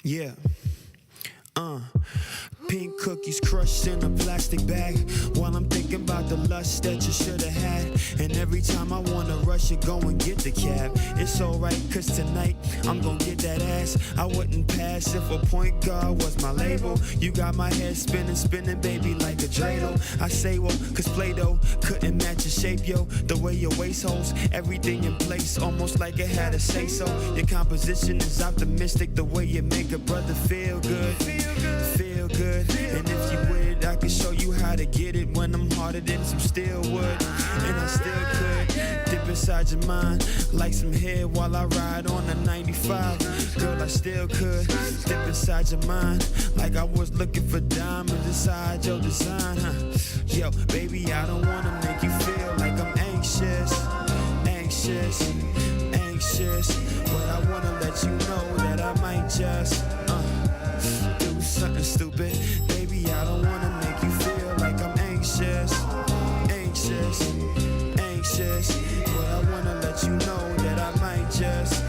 Yeah. Pink cookies crushed in a plastic bag, while I'm thinking about the lust that you should've had. And every time I wanna rush you, go and get the cab. It's alright, cause tonight I'm gon' get that ass. I wouldn't pass if a point guard was my label. You got my head spinning, baby, like a dreidel. I say, well, cause Play-Doh couldn't match your shape, yo. The way your waist holds everything in place, almost like it had a say-so. Your composition is optimistic, the way you make a brother feel good. Feel good. And if you with it, I can show you how to get it when I'm harder than some steel wood. And I still could dip inside your mind like some hair while I ride on a 95. Girl, I still could dip inside your mind like I was looking for diamonds inside your design, huh? Yo, baby, I don't wanna make you feel like I'm anxious, but I wanna let you know that I might just do something stupid. Baby, I don't wanna make you feel like I'm anxious, but I wanna let you know that I might just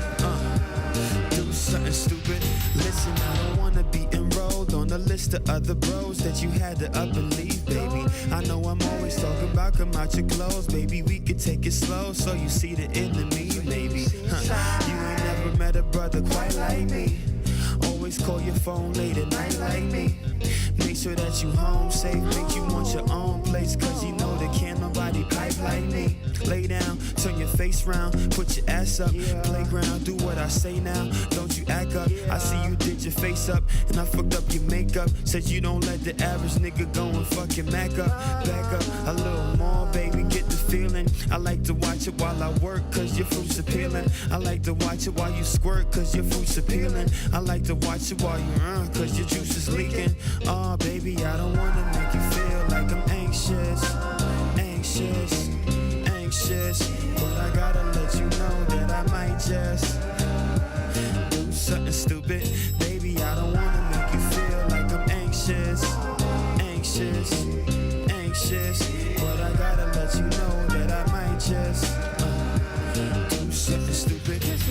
do something stupid. Listen, I don't wanna be enrolled on a list of other bros that you had to up and leave, baby. I know I'm always talking about come out your clothes, baby. We could take it slow so you see the end of me, maybe. You ain't never met a brother quite like me. Always call your phone late at night like me. Make sure that you home safe, make you want your own place, cause you know there can't nobody pipe like me. Lay down, turn your face round, put your ass up, playground, do what I say now, don't you act up. I see you did your face up, and I fucked up your makeup. Said you don't let the average nigga go and fuck your Mac up. Back up a little more, baby, get the feeling. I like to watch it while I work, cause your fruit's appealing. I like to watch it while you squirt, cause your fruit's appealing. I like to watch it while you run, cause your juice is leaking. Oh, baby, I don't wanna make you feel like I'm anxious, but I gotta let you know that I might just do something stupid. Baby, I don't wanna make you feel like I'm anxious, but I gotta let you know that I might just do something stupid. Kisses,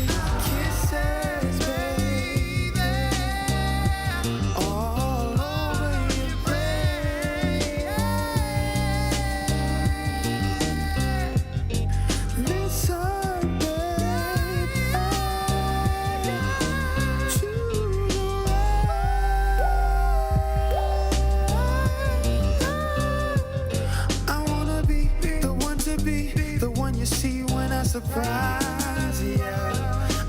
baby, all over your brain. Listen, baby, to the I wanna be the one to be the one you see when I surprise you.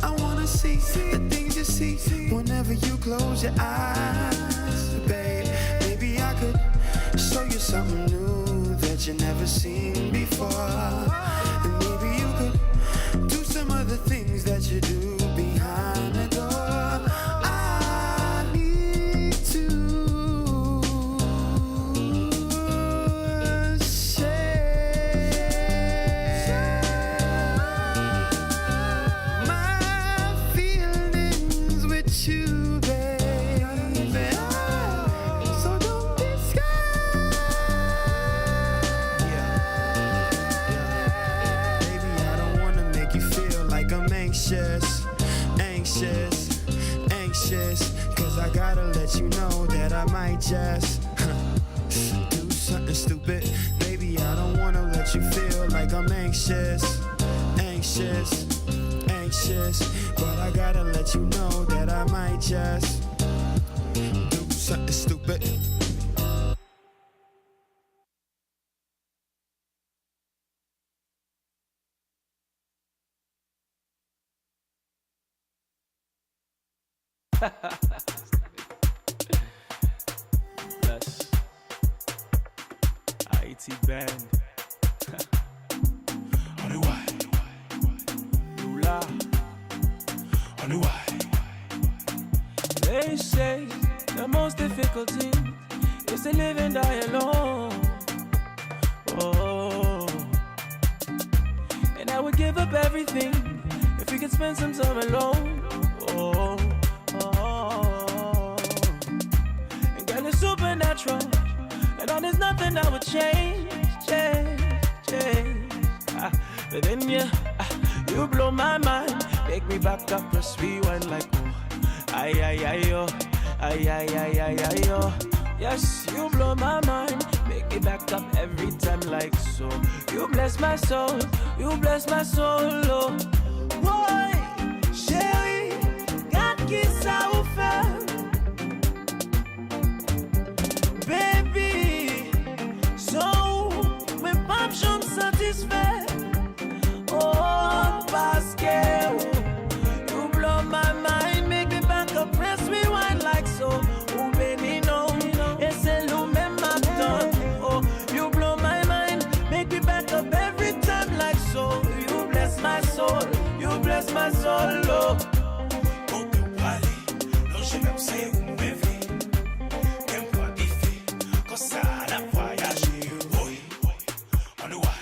I wanna see the things you see whenever you close your eyes, babe. Maybe I could show you something new that you never seen before. And maybe you could do some of the things that you do behind the door. I need to you, baby, so don't be scared. Baby, I don't wanna make you feel like I'm anxious, cause I gotta let you know that I might just do something stupid. Baby, I don't wanna let you feel like I'm anxious, but I gotta let you know that I might just do something stupid. Bless IT band. On the why, Lula. On the why. They say the most difficult thing is to live and die alone. Oh, and I would give up everything if we could spend some time alone. Oh, oh, and girl, it's supernatural, and on there's nothing that would change. But then You blow my mind, make me back up, press rewind like oh, ay ay ay yo, ay ay ay ay ay yo. Yes, you blow my mind, make me back up every time like so. You bless my soul, oh. Why, chérie, regarde qui ça vous fait. Baby, so, mais pas j'en satisfait. Oh, parce que you blow my mind, make me back up, press rewind like so. Oh, baby, no, it's a little marathon. Oh, you blow my mind, make me back up every time like so. You bless my soul, oh. Oh, que wali, non je même sais où me vit. Qu'un point diffé, quand ça la voyager. Oui, on the why.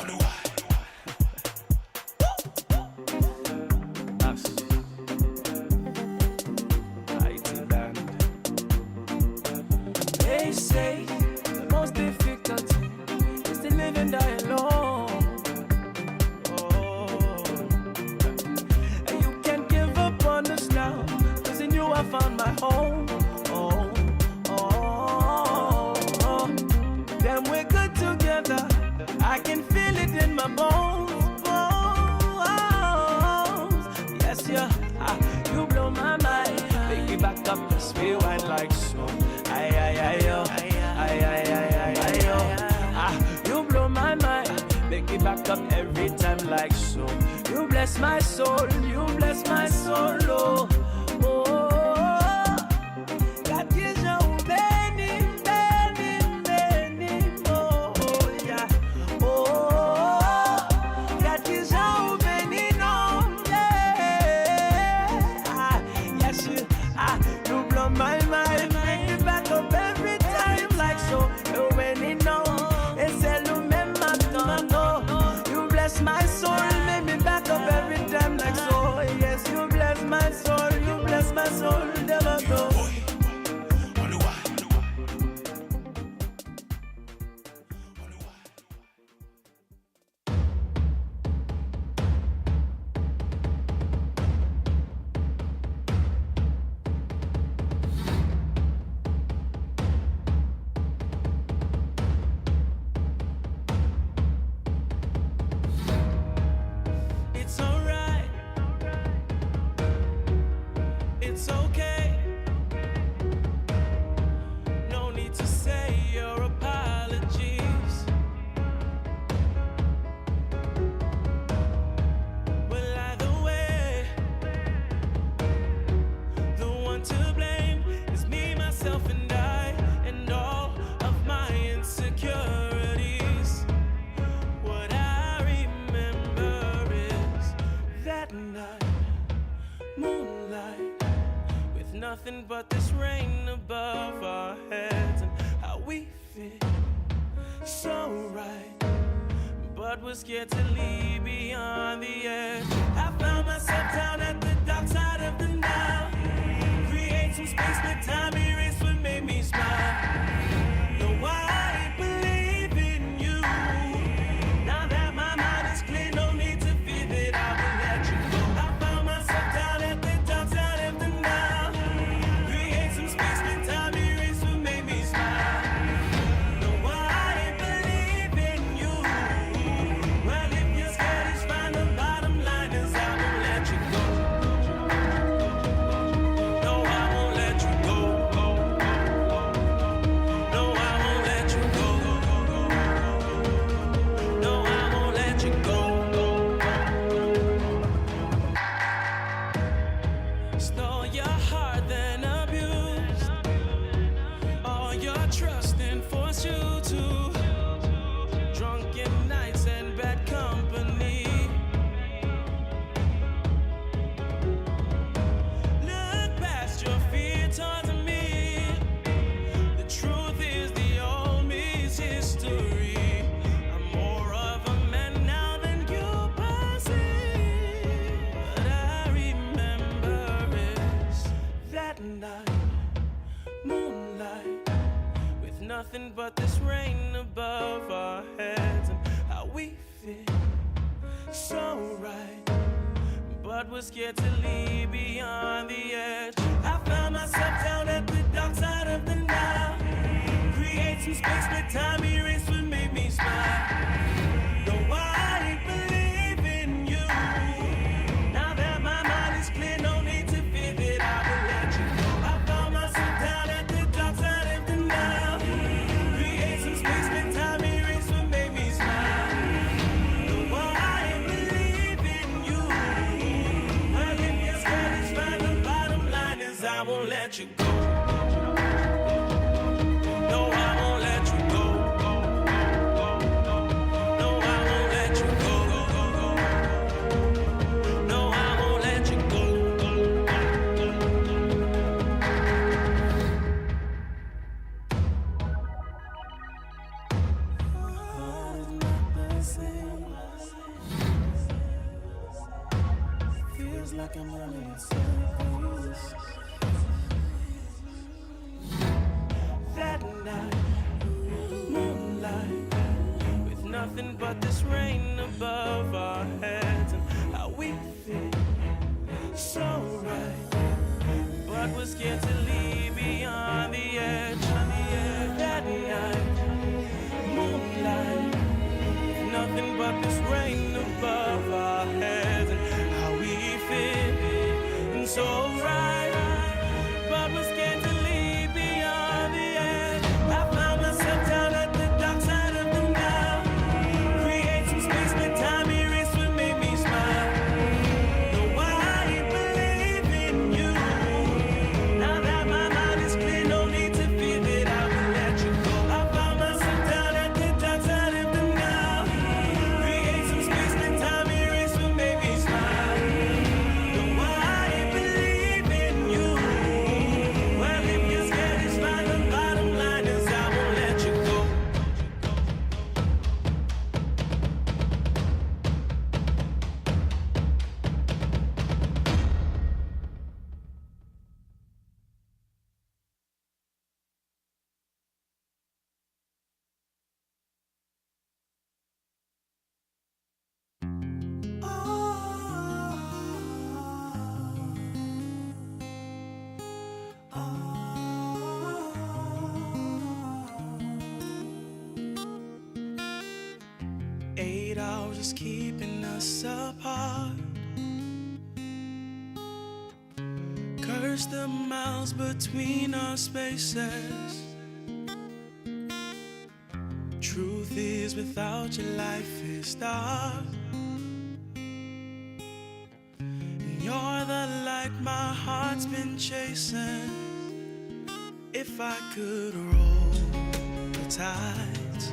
On the why. Us, IT band. They say the most difficult thing is to live and die alone. Oh, and you can't give up on us now, 'cause in you I found my home. Oh, oh, oh. Then we're good together. I can feel it in my bones. Yes, yeah. You blow my mind. Make me back up, press rewind like so. Ay, ay, ay, yo. Ay, ay, ay, ay, ay, yo. You blow my mind. Make me back up every time like so. You bless my soul, oh. Oh, got you so many, oh, yeah. Oh, got you so many, no, yeah. Yes, you blow my mind, make me back up every time like so. You many, no, it's a no. You bless my soul, make me back up every time like so. Yes, you bless my soul, never go. On the why. It's alright. It's okay. No need to say your apologies. Well, either way, the one to blame is me, myself, and I, and all of my insecurities. What I remember is that night, moonlight, with nothing but this rain above our heads, and how we fit so right, but we're scared to leave beyond the edge. I found myself down at the dark side of the Nile. Create some space, let time erase what made me smile. Though I believe in you, now that my mind is clear, no need to fear that I will let you go. I found myself down at the dark side of the Nile. Create some space, let time erase what made me smile. Though I believe in you, well, if you're scared, it's fine. The bottom line is I won't let you go. No, I won't let you go. No, I won't let you go. No, I won't let you go. Stole your heart, then abused all your trust and forced you to drunken nights and bad company. Look past your fear towards me. The truth is the old me's history. I'm more of a man now than you perceive. What I remember is that night, moonlight, with nothing but this rain above our heads, and how we fit so right, but we're scared to leave beyond the edge. I found myself down at the dark side of the Nile. Create some space, but time erase what made me smile. No, I believe in you. Now that my mind is clear, no need to fear that I will let you go. I found myself down at the dark side of the Nile. Create some space, but time erase what made me smile. No, I believe in you. Well, if you're scared, it's fine. The bottom line is I won't let you go. No, I won't let you go. No, I won't let you go. No, I won't let you go. Heart is not the same. Feels like I'm running in circles. That night, moonlight, with nothing but this rain above our heads, and how we fit so right, but we're scared to leave beyond the edge. That night, moonlight, with nothing but this rain above our heads, and how we fit so right, but we're scared to leave beyond the edge. I found myself down at the dark side of the Nile. Create some space, but time erase what made me smile. No, I believe in you. Now that my mind is clear, no need to fear that I will let you go. I found myself down at the dark side of the Nile. Create some space, but time erase what made me smile. No, I believe in you. Well, if you're scared, it's fine. The bottom line is I won't let you go. Eight hours is keeping us apart. Curse the miles between our spaces. Truth is, without your life is dark. And you're the light my heart's been chasing. If I could roll the tides,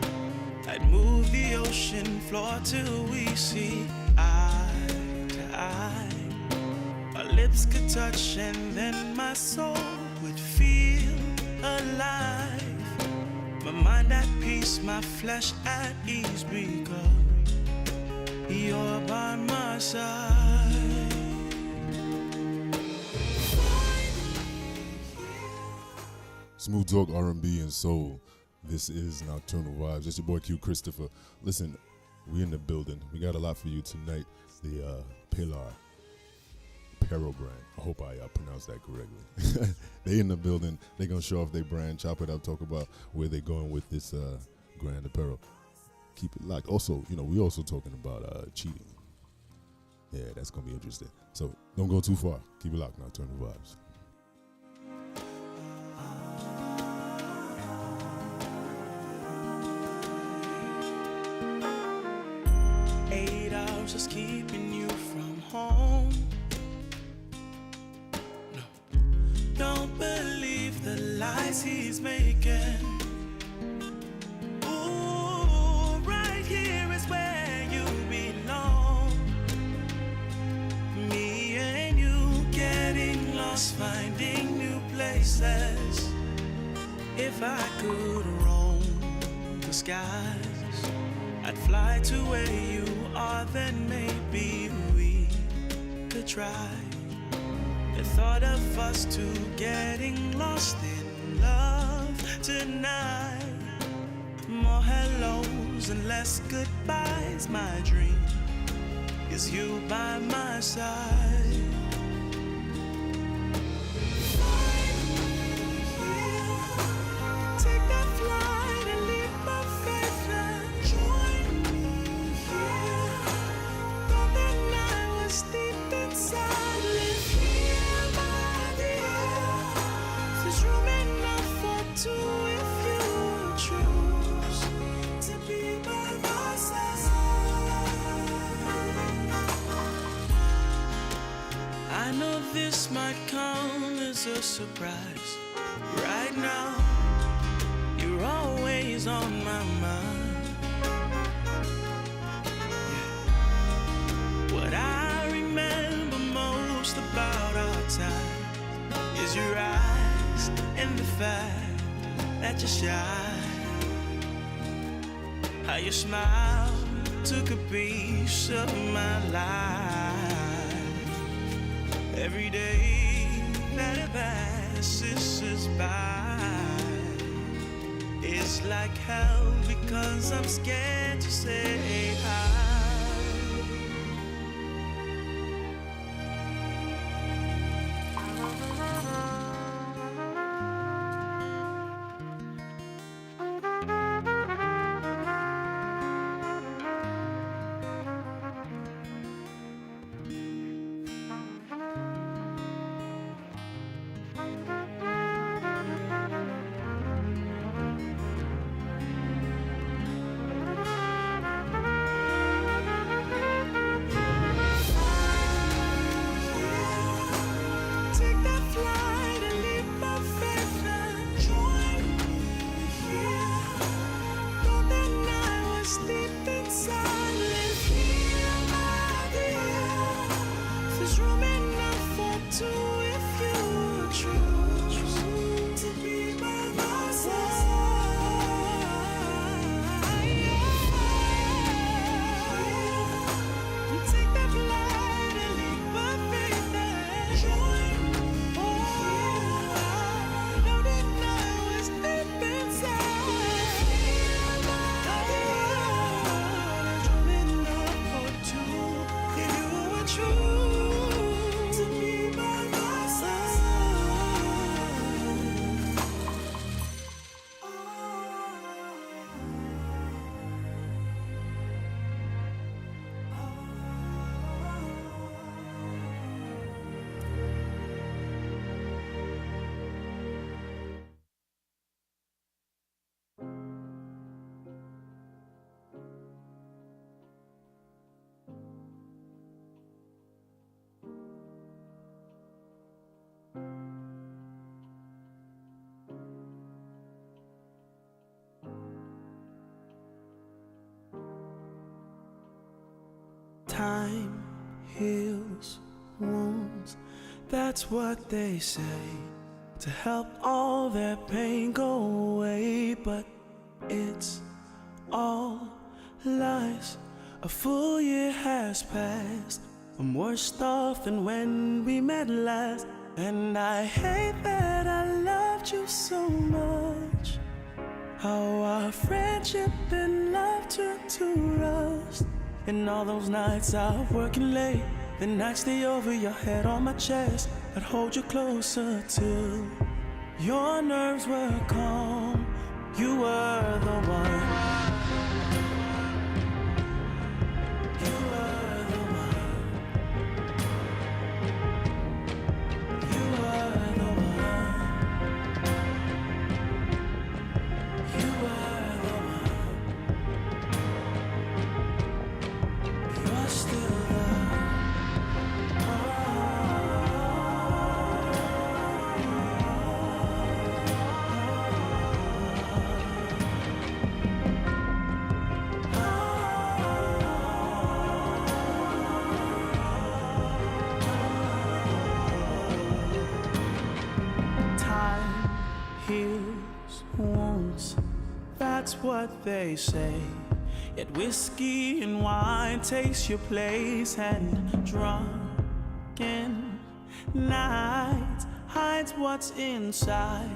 I'd move the ocean floor till we see eye to eye. Our lips could touch and then my soul would feel alive. My mind at peace, my flesh at ease, because you're by my side. Smooth talk, R&B, and soul. This is Nocturnal Vibes. It's your boy Q Christopher. Listen, we in the building. We got a lot for you tonight. The Pallor Nyc brand. I hope I pronounced that correctly. They in the building. They gonna show off their brand, chop it up, talk about where they going with this grand apparel. Keep it locked. Also, we also talking about cheating. Yeah, that's gonna be interesting. So don't go too far. Keep it locked. Nocturnal Vibes. 8 hours just keeping you from home. No, don't believe the lies he's making. Ooh, right here is where you belong. Me and you getting lost, finding new places. If I could roam the skies, I'd fly to where you are, then maybe we could try. The thought of us two getting lost in love tonight. More hellos goodbyes and less goodbyes. My dream is you by my side. Take that flight and leap of faith and join me here. Thought that night was deep inside. Live here, my dear. There's room enough for two if you choose to be by my side. I know this might come as a surprise. Right now, you're always on my mind. Yeah. What I remember most about our time is your eyes and the fact that you shine. How your smile took a piece of my life. Every day that it passes by is like hell because I'm scared to say hi. Time heals wounds, that's what they say, to help all their pain go away. But it's all lies. A full year has passed. I'm worse off than when we met last. And I hate that I loved you so much. How our friendship and love turned to rust. And all those nights out working late, then I'd stay over your head on my chest. I'd hold you closer till your nerves were calm. You were the one. You were the one. You were the one. You were the one. You're still there. Time heals wounds, that's what they say. Yet whiskey and wine takes your place, and drunken nights hides what's inside.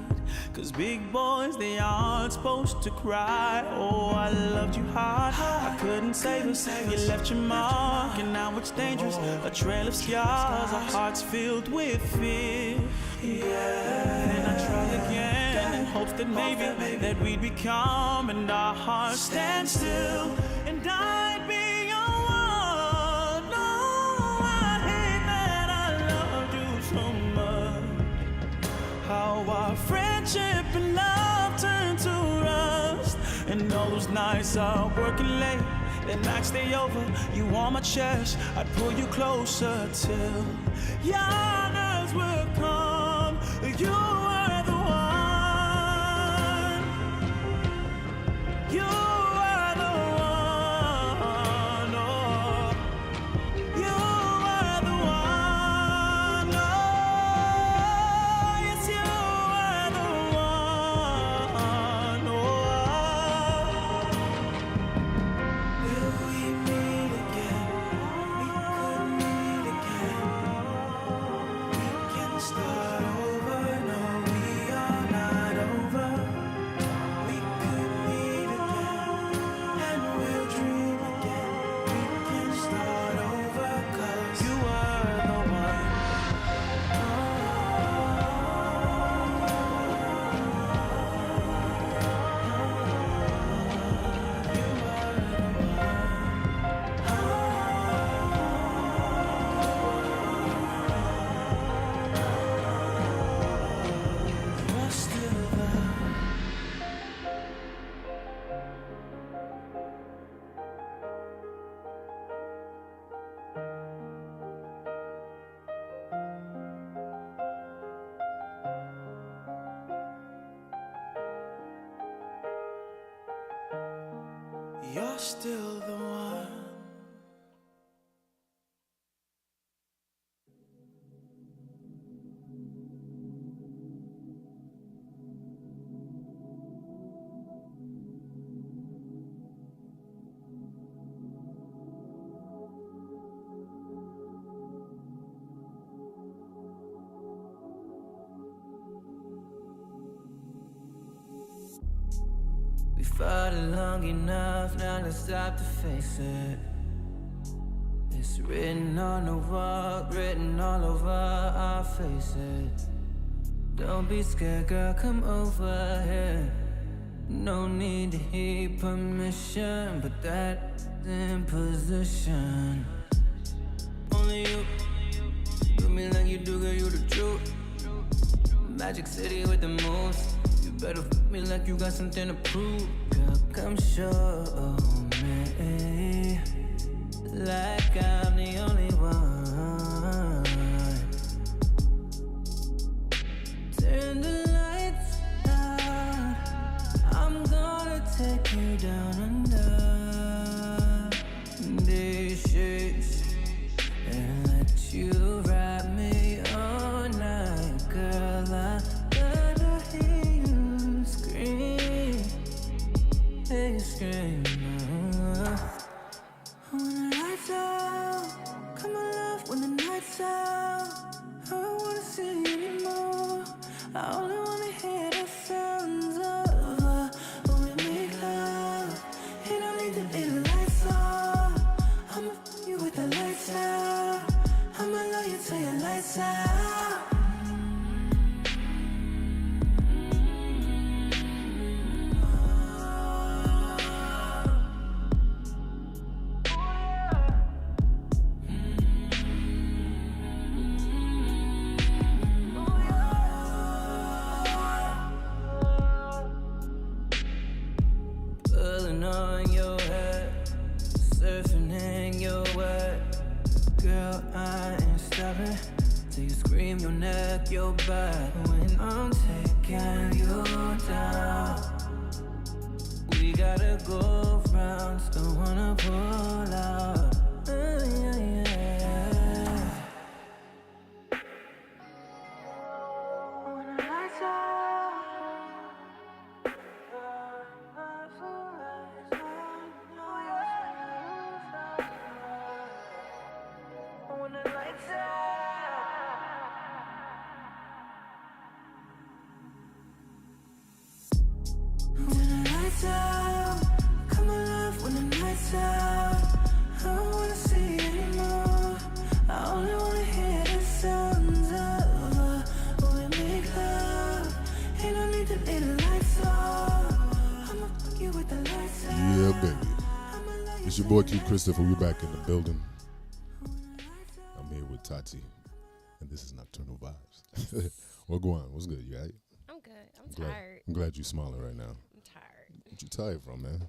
Cause big boys, they aren't supposed to cry. Oh, I loved you hard, I couldn't save us. You left your mark, and now it's dangerous. A trail of scars, our hearts filled with fear. Yeah, and I try again in hopes that maybe that we'd become, and our hearts stand still, and I'd be your one. No, I hate that I loved you so much. How our friendship and love turned to rust, and all those nights are working late, then nights stay over, you on my chest, I'd pull you closer till your nerves will come. You were the one. You were the one. Oh, you were the one. Oh, yes, you were the one. Oh, will we meet again? We could meet again. We can start over. No, we are not over. We could meet again, and we'll dream again. We can start over, 'cause you were the one. You're still there. You're still the one. We fought long enough, now let's stop to face it. It's written on the wall, written all over our faces. Don't be scared, girl, come over here. No need to heed permission, but that's in position. Only you do me like you do, girl, you the truth. Magic City with the moves. You better fuck me like you got something to prove. Girl, come show me like I'm the only one. Turn the lights out, I'm gonna take you down under these sheets and let you wrap me all night. Girl, I gotta hear you scream, hear you scream. When the lights out, come alive when the nights out. I don't wanna see you anymore, I only wanna hear the sounds of when we make love. You don't need to be the lights off, I'ma f you with the lights out. I'ma love you till your lights out. Pulling on your head, surfing in your wet. Girl, I ain't stopping till you scream your neck, your back. When I'm taking you down, we gotta go round, still wanna pull out. Yeah, yeah. When the lights out, when the lights out. need the lights on. I'ma fuck you with the lights on. Yeah, baby. It's your boy Q Christopher. We back in the building. I'm here with Tati, and this is Nocturnal Vibes. What going on? What's good? You all right? I'm good. I'm tired. I'm glad you're smiling right now. I'm tired. What you tired from, man?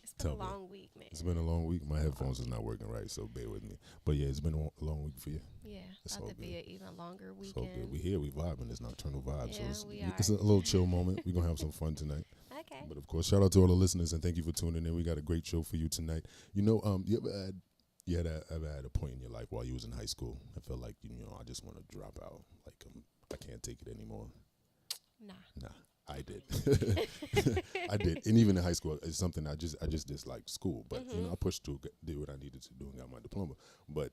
It's been Tell a me. long week, man. It's been a long week. My headphones is not working right, so bear with me. But yeah, it's been a long week for you. Yeah, It's about all to be good. an even longer So good. weekend. We here, we vibing. It's Nocturnal Vibes. Yeah, so we it's are. a little chill moment. We're going to have some fun tonight. Okay. But of course, shout out to all the listeners and thank you for tuning in. We got a great show for you tonight. You know, you ever had a point in your life while you was in high school? I felt like, I just want to drop out. Like, I can't take it anymore. Nah, I did. I did. And even in high school, it's something I just disliked school. But, I pushed through, did what I needed to do and got my diploma. But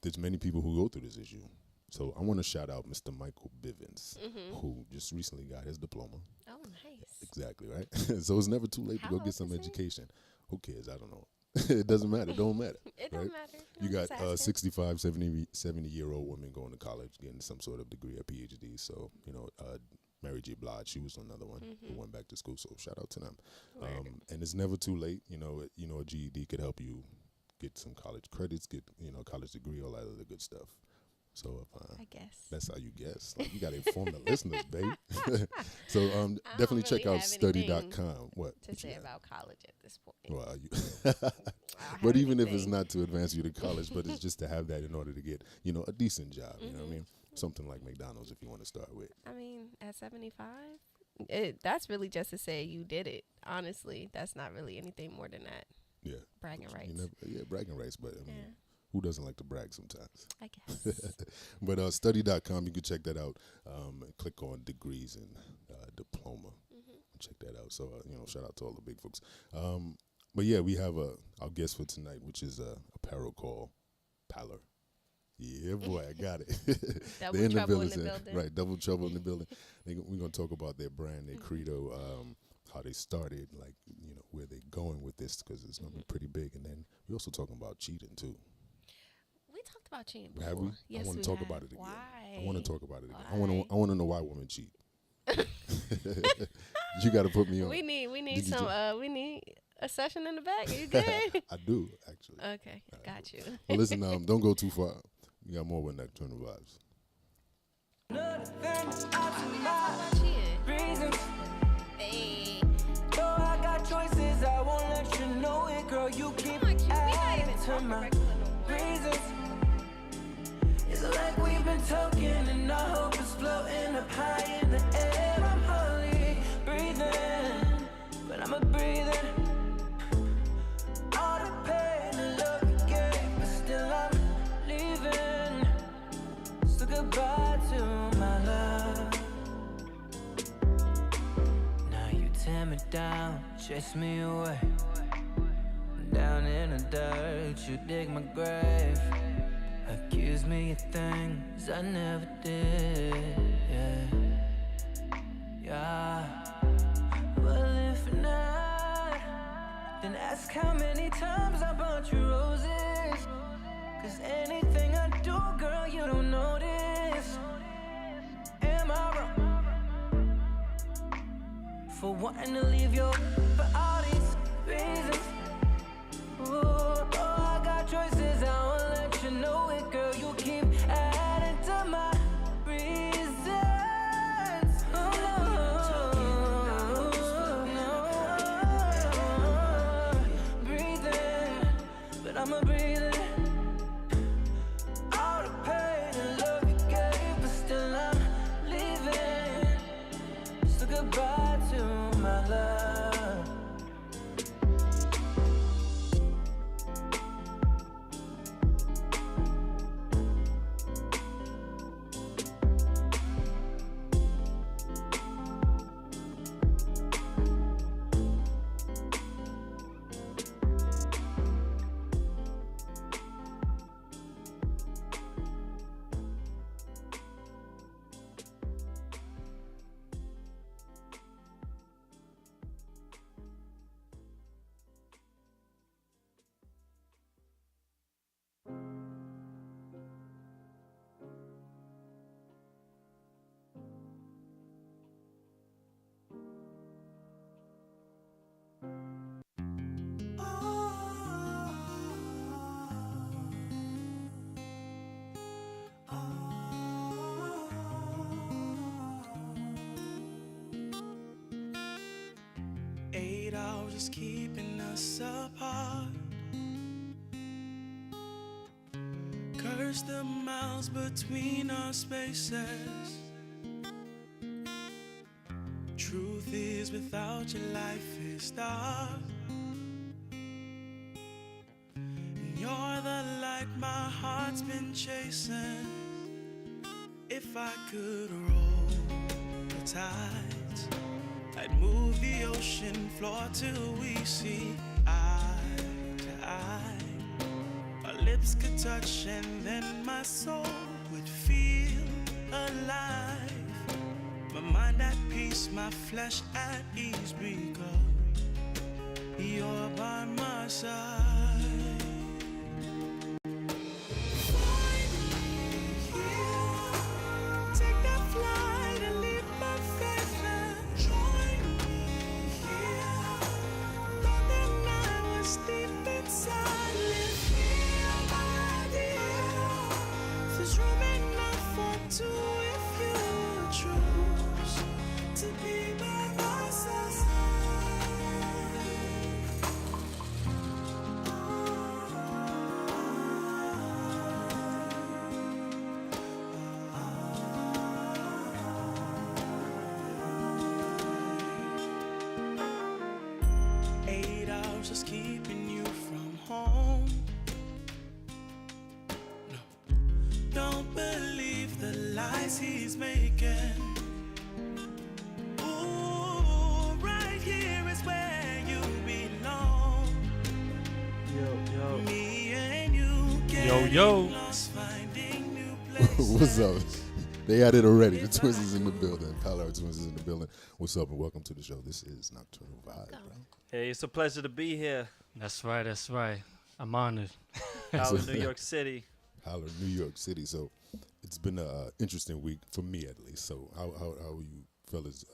there's many people who go through this issue. So I want to shout out Mr. Michael Bivens, who just recently got his diploma. Oh, nice. Exactly, right? So it's never too late to How go old get some is he? education. Who cares? I don't know. It doesn't matter. It don't matter. It right? don't matter. You I'm got just asking. 65, 70-year-old women going to college, getting some sort of degree, a PhD. So, Mary J. Blige, she was another one who went back to school. So shout out to them. And it's never too late. A GED could help you get some college credits, get, college degree, all that other good stuff. So I guess. that's how you guess. Like, you got to inform the listeners, babe. So I definitely don't check really out have study.com. What? to What you say got? about college at this point. Well, I don't but have even if it's anything. not to advance you to college, but it's just to have that in order to get, a decent job. You know what I mean? Something like McDonald's if you want to start with. I mean, at 75, that's really just to say you did it. Honestly, that's not really anything more than that. Yeah. Bragging rights. Bragging rights. But I mean, Yeah. who doesn't like to brag sometimes? I guess. But study.com, you can check that out. Click on degrees and diploma. Check that out. So, shout out to all the big folks. But yeah, we have our guest for tonight, which is apparel called Pallor. Yeah, boy, I got it. Double They're trouble in the building. Right, Double Trouble in the building. We're going to talk about their brand, their credo, how they started, like, where they're going with this, because it's going to be pretty big. And then we're also talking about cheating, too. We talked about cheating before. Have we? Yes, I want we to talk have. about it again. Why? I want to talk about it again. Why? I want to know why women cheat. You got to put me on. We need Did you we need a session in the back. You good? I do, actually. Okay, got you. Well, listen, don't go too far. We got more with Nocturnal Vibes. Cheating. Hey. Though I got choices, I won't let you know it, girl. You keep Come on, Q. We not adding even to talking my regular no more. reasons. It's like we've been talking, and I hope it's floating up high in the air. I'm hardly breathing, but I'm a breather. All the pain and love you gave, but still I'm leaving. So goodbye to my love. Now you tear me down, chase me away. Down in the dirt, you dig my grave. Accuse me of things I never did. Yeah. Well, if not, then ask how many times I bought you roses. 'Cause anything I do, girl, you don't notice. Am I wrong for wanting to leave you for all these reasons? Ooh, oh, I got choices, I won't let you know it, girl. You keep adding to my reasons. Breathing, but I'm a breather. All the pain and love you gave, but still I'm leaving. So goodbye to my love. out just keeping us apart. Curse the miles between our spaces. Truth is, without your life is dark. And you're the light my heart's been chasing. If I could roll the tides, I'd move the ocean floor till we see eye to eye. Our lips could touch and then my soul would feel alive. My mind at peace, my flesh at ease, because you're by my side. Find me here. Take that flight and leave my faith and join me here. Thought that I was deep inside. Live here, my dear. There's room enough for two if you choose to be by my side. Just keeping you from home. No, don't believe the lies he's making. Ooh, right here is where you belong. Yo, Me and you yo, yo. lost finding new places. What's up? They had it already. The Twins is in the building. Pallor Twins is in the building. What's up and welcome to the show. This is Nocturnal Vibes, bro. Hey, it's a pleasure to be here. That's right. That's right. I'm honored. Out in New York City. Pallor, New York City. So it's been an interesting week for me at least. So how are you fellas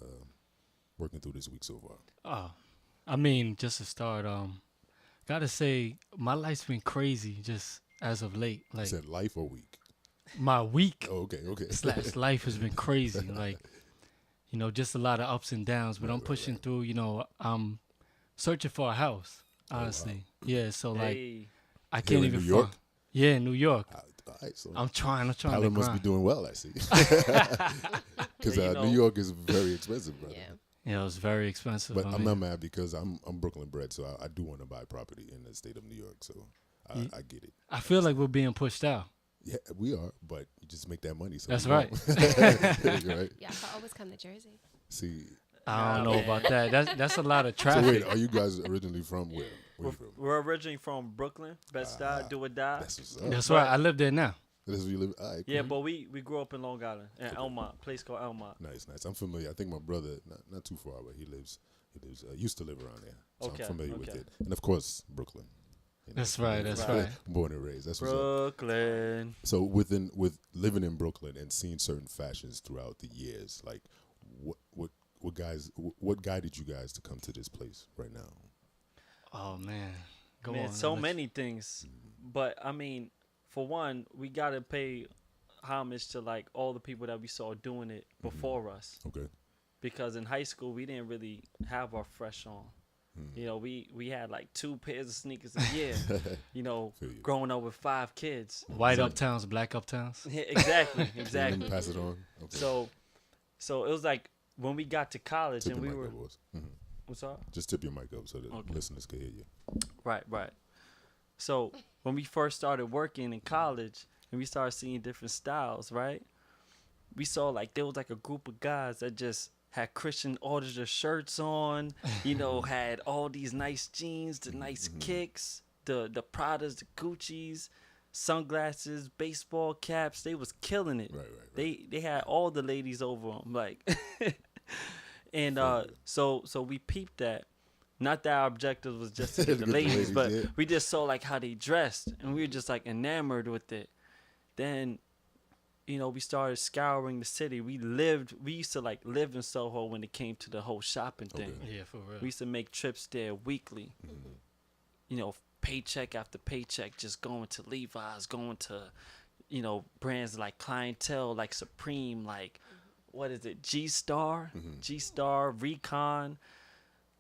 working through this week so far? Oh, I mean, just to start, gotta say my life's been crazy just as of late. You Like said life or week? my week Oh, okay. slash life has been crazy. Like, you know, just a lot of ups and downs. But I'm pushing through. You know, I'm searching for a house. Honestly, yeah. So like, Hey, I Here can't in even New York? find. Yeah, in New York. All right, so I'm trying Pallor to must be grind. doing well, I see. Because Yeah, you know. New York is very expensive, brother. Yeah. You know, it's very expensive. But I I'm mean, not mad because I'm Brooklyn bred, so I do want to buy property in the state of New York. So I get it. I feel like we're being pushed out. Yeah, we are, but you just make that money. So That's we right. don't. Right. Yeah, I can always come to Jersey. See, I don't Nah, know man. about that. That's a lot of so traffic. wait, are you guys originally from where? Where we're, you from? we're originally from Brooklyn, Bed-Stuy, do or die. That's what's up. That's right. I live there now. That's where you live. All right, Yeah, cool. but we grew up in Long Island, in Elmont, place called Elmont. Nice. I'm familiar. I think my brother, not too far, but he lives used to live around there, so Okay, I'm familiar with okay. it. And of course, Brooklyn. You know, That's right. That's Right. right. Born and raised. That's what's up. Brooklyn. So with living in Brooklyn and seeing certain fashions throughout the years, like what guided you guys to come to this place right now? Oh man. Go Man, on. so I'll let many things. But I mean, for one, we gotta pay homage to like all the people that we saw doing it before us. Okay. Because in high school we didn't really have our fresh on. You know, we had like 2 pairs of sneakers a year. You know, Feel you. growing up with 5 kids. White uptowns, black uptowns. Yeah, exactly, And exactly. pass it on. Okay. So it was like when we got to college tip and your we mic were. up, boys. What's up? Just tip your mic up so the Okay. listeners can hear you. Right. So when we first started working in college and we started seeing different styles, right? We saw like there was like a group of guys that just had Christian Auditor shirts on, you know, had all these nice jeans, the nice kicks, the Pradas, the Gucci's, sunglasses, baseball caps. They was killing it. Right. They had all the ladies over them, like. And so we peeped that. Not that our objective was just to get the Get the ladies, ladies, but yeah. we just saw like how they dressed, and we were just like enamored with it. Then, you know, we started scouring the city. We used to like live in Soho when it came to the whole shopping thing. Yeah, for real. We used to make trips there weekly. You know, paycheck after paycheck, just going to Levi's, going to, you know, brands like Clientele, like Supreme, like what is it, G-Star, Recon.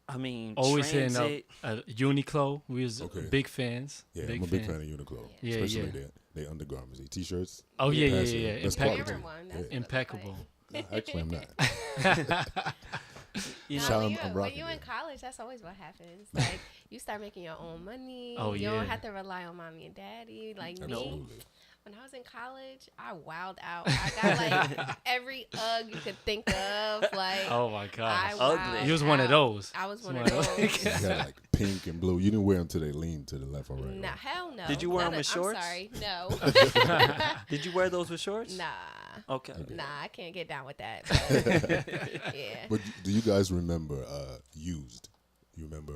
I mean, Always hitting Transit. up Uniqlo. We was Okay. big fans. Yeah, I'm a big fan of Uniqlo. Yeah, Especially yeah. their undergarments, their t-shirts. Oh yeah, yeah, Passion. yeah. That's Impeccable. quality. One. Yeah. That's Impeccable. Nah, actually, I'm not. You No, know, when, I'm when rocking you in it. college, that's always what happens. Like, you start making your own money. Oh, You yeah. don't have to rely on mommy and daddy. Like me, Absolutely. when I was in college, I wowed out. I got like every UGG you could think of. Like, Oh my I gosh. Ugly. wowed You was one of out. those. I was You one of one of those. those. You got like pink and blue. You didn't wear them till they lean to the left or right. Nah, right? hell no. Did you wear 'em None with of- shorts? I'm sorry, no. did you wear those with shorts? Nah, Okay. nah, I can't get down with that. But, yeah. But do you guys remember Used? You remember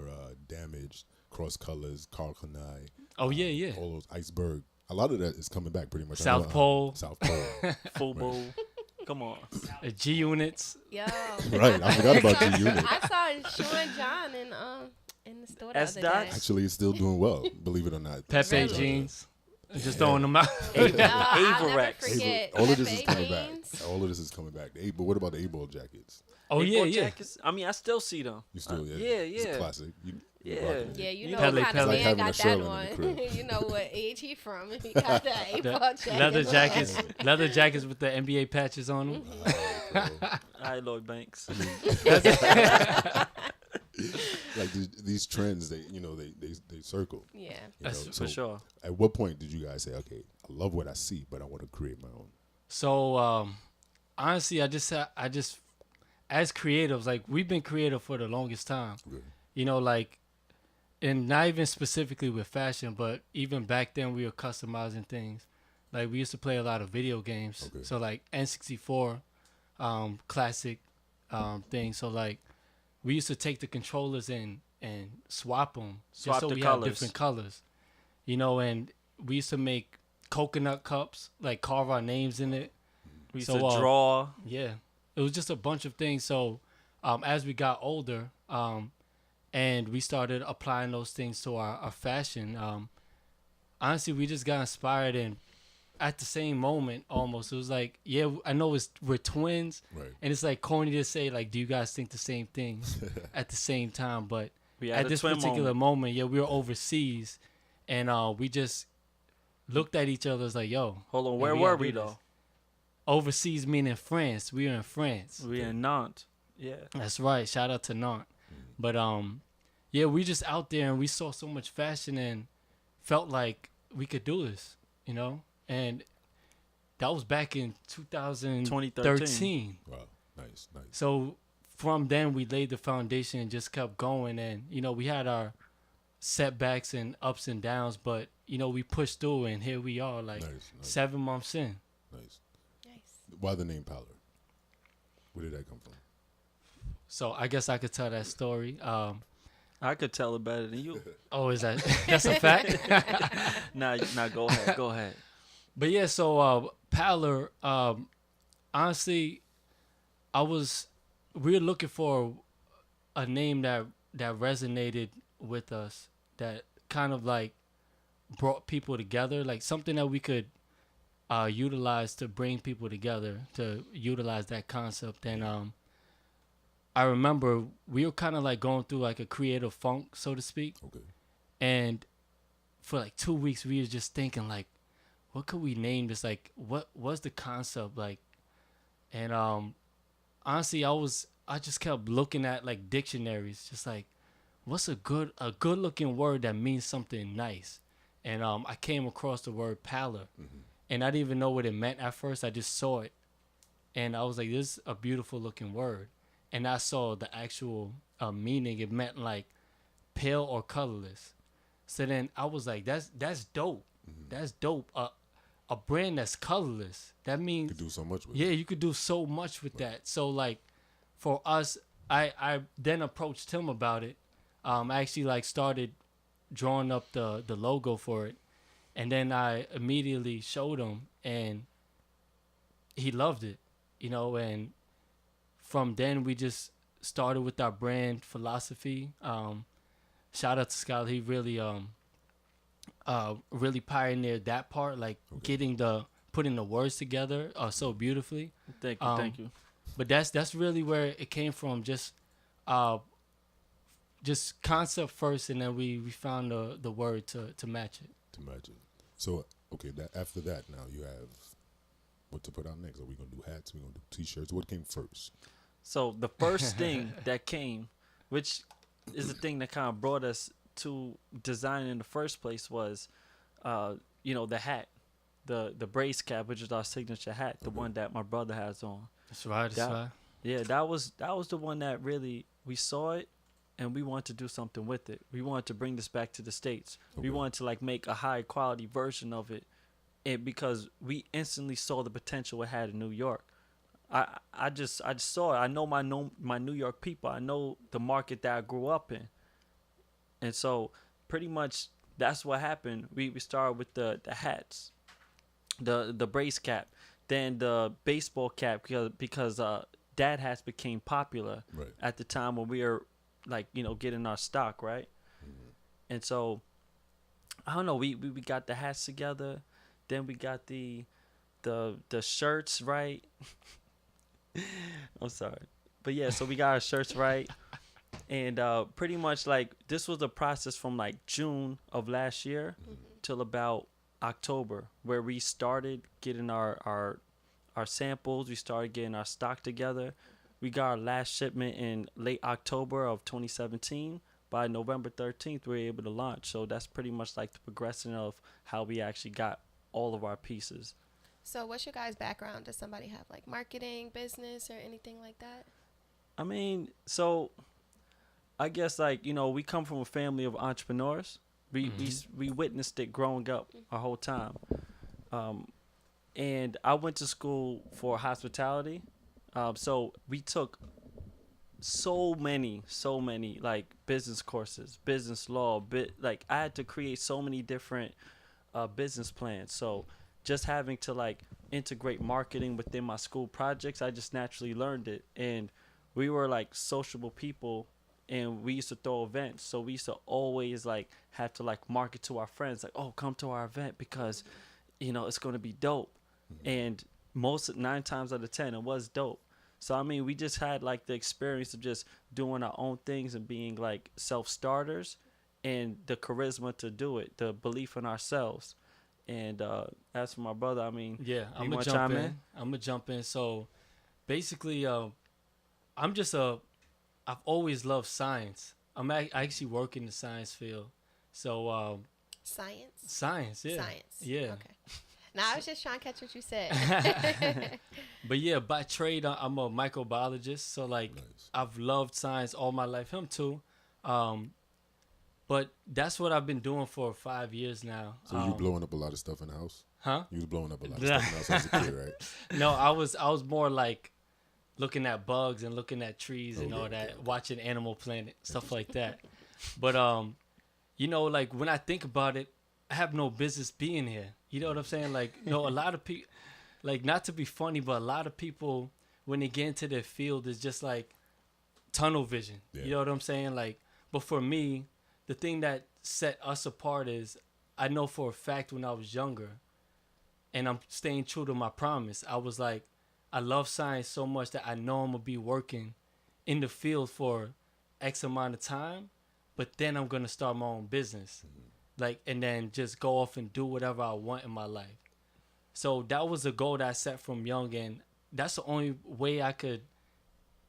Damaged, Cross Colors, Carl Kanai, Oh yeah, yeah. all those Iceberg. A lot of that is coming back pretty much. I South know, Pole. South Pole. Full bowl. Come on. G units. Yo. Right, I forgot about G Unit. I saw Sean John in the store the S other day. dots? Actually, it's still doing well, believe it or not. Pepe Really? jeans. Just throwing them out. No, I'll never Averex. forget. All of this is Pepe coming back. jeans. All of this is coming back. But what about the A-ball jackets? Oh yeah, Eight-ball yeah. jackets? I mean, I still see them. You still, yeah, It's a yeah. classic. You Yeah. rocking it. Yeah, you You know know, what kind Pele. of Like man having a got that Sherlin in the on. crib. You know what age he from. He got that The A-ball jacket. leather on. jackets, leather jackets with the NBA patches on them. Bro. All right, Lloyd Banks. Like these trends, they circle. Yeah. You That's know? For So sure. At what point did you guys say, okay, I love what I see, but I want to create my own? So honestly, I just as creatives, like we've been creative for the longest time. Okay. You know, like, and not even specifically with fashion, but even back then we were customizing things. Like we used to play a lot of video games. Okay. So like N64, classic thing. So like we used to take the controllers and swap them Swap just so the we colors. had different colors. You know, and we used to make coconut cups, like carve our names in it. We used So, to draw. Yeah, it was just a bunch of things. So as we got older, and we started applying those things to our fashion, honestly, we just got inspired. And at the same moment, almost, it was like, yeah, I know we're twins, Right. and it's like corny to say, like, do you guys think the same thing at the same time? But We had at a this twin particular moment, yeah, we were overseas, and we just looked at each other as like, yo, Hold on, yeah, where we were gotta we do this. though? Overseas meaning France. We were in France. We in Nantes. Yeah. That's right. Shout out to Nantes. But yeah, we just out there and we saw so much fashion and felt like we could do this, you know? And that was back in 2013. Wow. Nice. So from then we laid the foundation and just kept going, and you know, we had our setbacks and ups and downs, but you know, we pushed through and here we are like Nice. 7 months in. Nice. Nice. Why the name Pallor? Where did that come from? So I guess I could tell that story. I could tell it better than you. Oh, is that that's a fact? Nah, go ahead. Go ahead. But yeah, so Pallor, honestly, we were looking for a name that resonated with us, that kind of like brought people together, like something that we could utilize to bring people together, to utilize that concept. And I remember we were kind of like going through like a creative funk, so to speak. Okay. And for like 2 weeks, we was just thinking like, what could we name this? Like, what was the concept like? And honestly, I just kept looking at like dictionaries, just like, what's a good looking word that means something nice? And I came across the word pallor, and I didn't even know what it meant at first. I just saw it, and I was like, this is a beautiful looking word. And I saw the actual meaning. It meant like pale or colorless. So then I was like, that's dope. That's dope. A brand that's colorless. That means You could do so much with yeah, it. you could do so much with that. So like, for us, I then approached him about it. I actually like started drawing up the logo for it, and then I immediately showed him, and he loved it, you know. And from then we just started with our brand philosophy. Shout out to Scott. He really really pioneered that part, like putting the words together so beautifully. Thank you. Thank you. But that's really where it came from. Just just concept first, and then we found the word to match it. To match it. So okay, that after that, now you have what to put out next. Are we gonna do hats? We gonna do T-shirts? What came first? So the first thing that came, which is the thing that kind of brought us to design in the first place, was, the hat, the brace cap, which is our signature hat, the one that my brother has on. That's right. That's right. Yeah, that was the one that really we saw it, and we wanted to do something with it. We wanted to bring this back to the States. Okay. We wanted to like make a high quality version of it, and because we instantly saw the potential it had in New York. I just saw it. I know my New York people. I know the market that I grew up in, and so pretty much that's what happened. We started with the hats, the brace cap, then the baseball cap because dad hats became popular at the time when we were like getting our stock right, and so I don't know. We got the hats together, then we got the shirts right. I'm sorry, but yeah, so we got our shirts right, and pretty much like this was a process from like June of last year till about October, where we started getting our samples. We started getting our stock together. We got our last shipment in late October of 2017. By November 13th, we were able to launch. So that's pretty much like the progression of how we actually got all of our pieces. So what's your guys' background? Does somebody have like marketing, business, or anything like that? I mean, so I guess like, we come from a family of entrepreneurs. We witnessed it growing up our whole time. And I went to school for hospitality. So we took so many like business courses, business law, like I had to create so many different business plans. So just having to like integrate marketing within my school projects, I just naturally learned it. And we were like sociable people, and we used to throw events. So we used to always like have to like market to our friends, like, oh, come to our event because, it's going to be dope. And 9 times out of 10, it was dope. So, I mean, we just had like the experience of just doing our own things and being like self-starters, and the charisma to do it, the belief in ourselves. And as for my brother, I mean, yeah, I'm gonna jump in. So basically, I've always loved science. I actually work in the science field. So Science, yeah. Yeah. Okay. Now I was just trying to catch what you said. But yeah, by trade, I'm a microbiologist. So like, I've loved science all my life. Him too. But that's what I've been doing for 5 years now. So you blowing up a lot of stuff in the house? Huh? You was blowing up a lot of stuff in the house as a kid, right? No, I was more like looking at bugs and looking at trees and all that, watching Animal Planet, stuff like that. But like when I think about it, I have no business being here. You know what I'm saying? Like, a lot of people, like, not to be funny, but a lot of people, when they get into their field, is just like tunnel vision. Yeah. You know what I'm saying? Like, but for me, the thing that set us apart is I know for a fact when I was younger, and I'm staying true to my promise, I was like, I love science so much that I know I'm going to be working in the field for X amount of time, but then I'm going to start my own business. Like, and then just go off and do whatever I want in my life. So that was a goal that I set from young, and that's the only way I could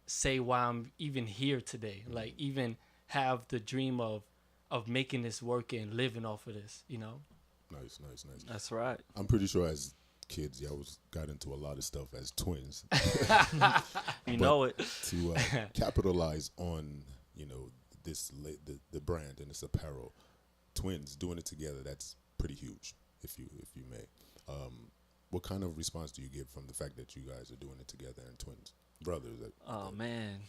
say why I'm even here today. Like, even have the dream of making this work and living off of this, Nice. That's right. I'm pretty sure as kids, y'all got into a lot of stuff as twins. You know it. To capitalize on, the brand and this apparel, twins doing it together, that's pretty huge, if you may. What kind of response do you get from the fact that you guys are doing it together and twins, brothers? Man,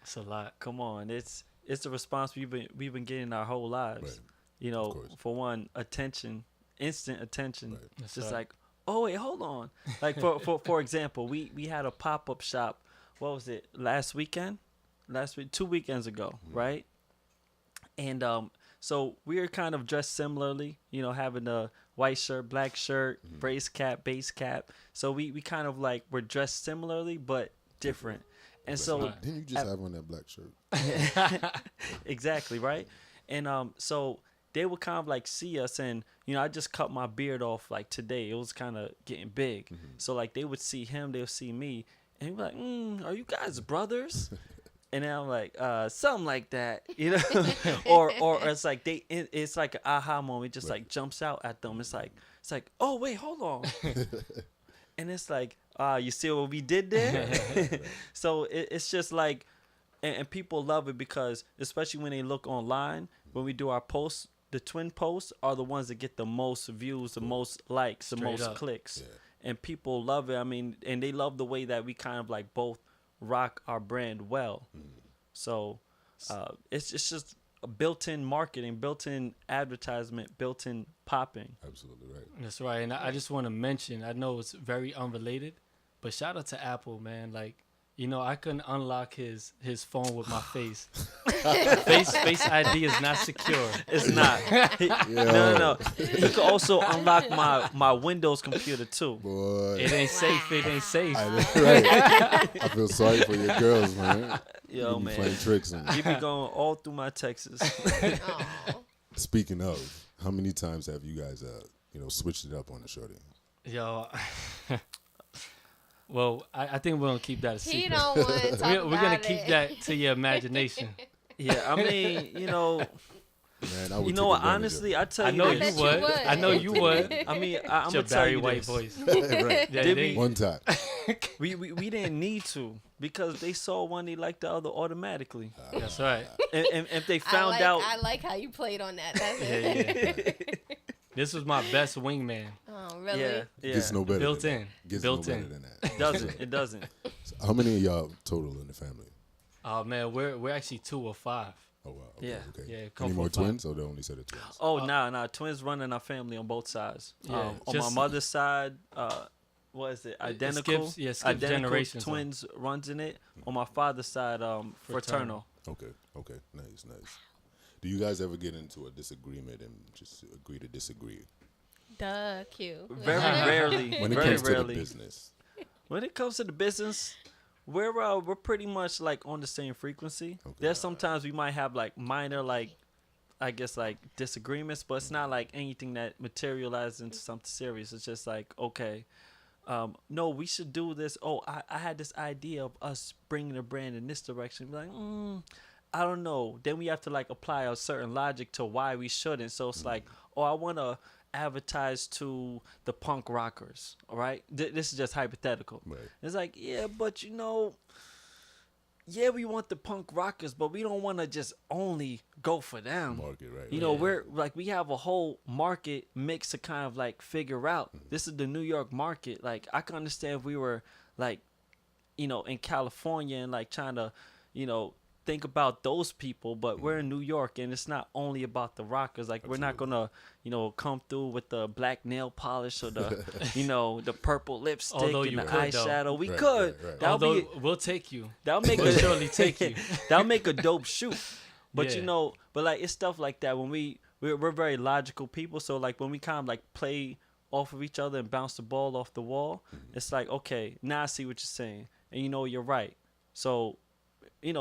it's a lot. Come on, it's the response we've been getting our whole lives. Right. For one, instant attention. Right. It's just like, oh wait, hold on. Like for example, we had a pop-up shop. What was it? Last week, 2 weekends ago, right? And so we were kind of dressed similarly, having a white shirt, black shirt, brace cap, base cap. So we kind of like were dressed similarly but different. And so Didn't you just have on that black shirt? exactly, right? And so they would kind of like see us, and I just cut my beard off like today. It was kind of getting big. So like they would see him, they would see me, and he'd be like, "Are you guys brothers?" And then I'm like, something like that, or it's like it's like an aha moment, just like jumps out at them. It's like, oh wait, hold on, and it's like, you see what we did there? So it's just like, and people love it because especially when they look online, when we do our posts, the twin posts are the ones that get the most views, the most likes, the most clicks, and people love it. I mean, and they love the way that we kind of like both rock our brand well. So it's just a built-in marketing, built-in advertisement, built-in popping. Absolutely right. That's right. And I just want to mention, I know it's very unrelated, but shout out to Apple, man. Like, I couldn't unlock his phone with my face. Face ID is not secure. It's not. No. He could also unlock my Windows computer too. Boy. It ain't safe. It ain't safe. Right. I feel sorry for your girls, man. Yo, you be man. playing tricks on You be going all through my Texas. Speaking of, how many times have you guys, switched it up on the shorty? Yo. Well, I think we're going to keep that a secret. He don't want to talk We're going to keep that to your imagination. Yeah, I mean, Man, I would honestly, I tell I you know this. you would. I know you would. I mean, I'm Your gonna tell Barry you White this. voice. right. Yeah, Did they- we- One time. We didn't need to because they saw one they liked the other automatically. That's right. And if they found out, I like how you played on that. That's Yeah, it. yeah. This was my best wingman. Oh, really? yeah, Gets no better. Built than in. That. Gets Built no in. better than that. it doesn't. So how many of y'all total in the family? Oh man, we're actually 2 or 5. Oh wow. Okay, Yeah. Okay. Yeah, come Any from more five. twins, or they only said the twins? Oh, nah, twins running our family on both sides. Yeah, On my just- mother's side, what is it? Identical. skips identical generations, though. twins runs in it. On my father's side, fraternal. Okay. Nice. Do you guys ever get into a disagreement and just agree to disagree? Duh, Q. Very rarely. When it very comes rarely. to the business. When it comes to the business, we're pretty much like on the same frequency. Okay. There's sometimes we might have like minor I guess like disagreements, but it's not like anything that materializes into something serious. It's just like, okay, no, we should do this. Oh, I had this idea of us bringing the brand in this direction. Be like, I don't know. Then we have to like apply a certain logic to why we shouldn't. So it's like, oh, I want to advertise to the punk rockers. All right, this is just hypothetical. Right. It's like, yeah, but yeah, we want the punk rockers, but we don't want to just only go for them. Market, right? You know, we're like, we have a whole market mix to kind of like figure out. This is the New York market. Like, I can understand if we were like, in California and like trying to, think about those people, but we're in New York and it's not only about the rockers. Like, we're not gonna, come through with the black nail polish or the, the purple lipstick Although and you the could, though. eyeshadow. We Right, could. right. Although we'll take you. That'll make We'll a surely take you. that'll make a dope shoot. But Yeah. but like it's stuff like that when we're very logical people. So like when we kind of like play off of each other and bounce the ball off the wall, it's like, okay, now I see what you're saying, and you're right. So,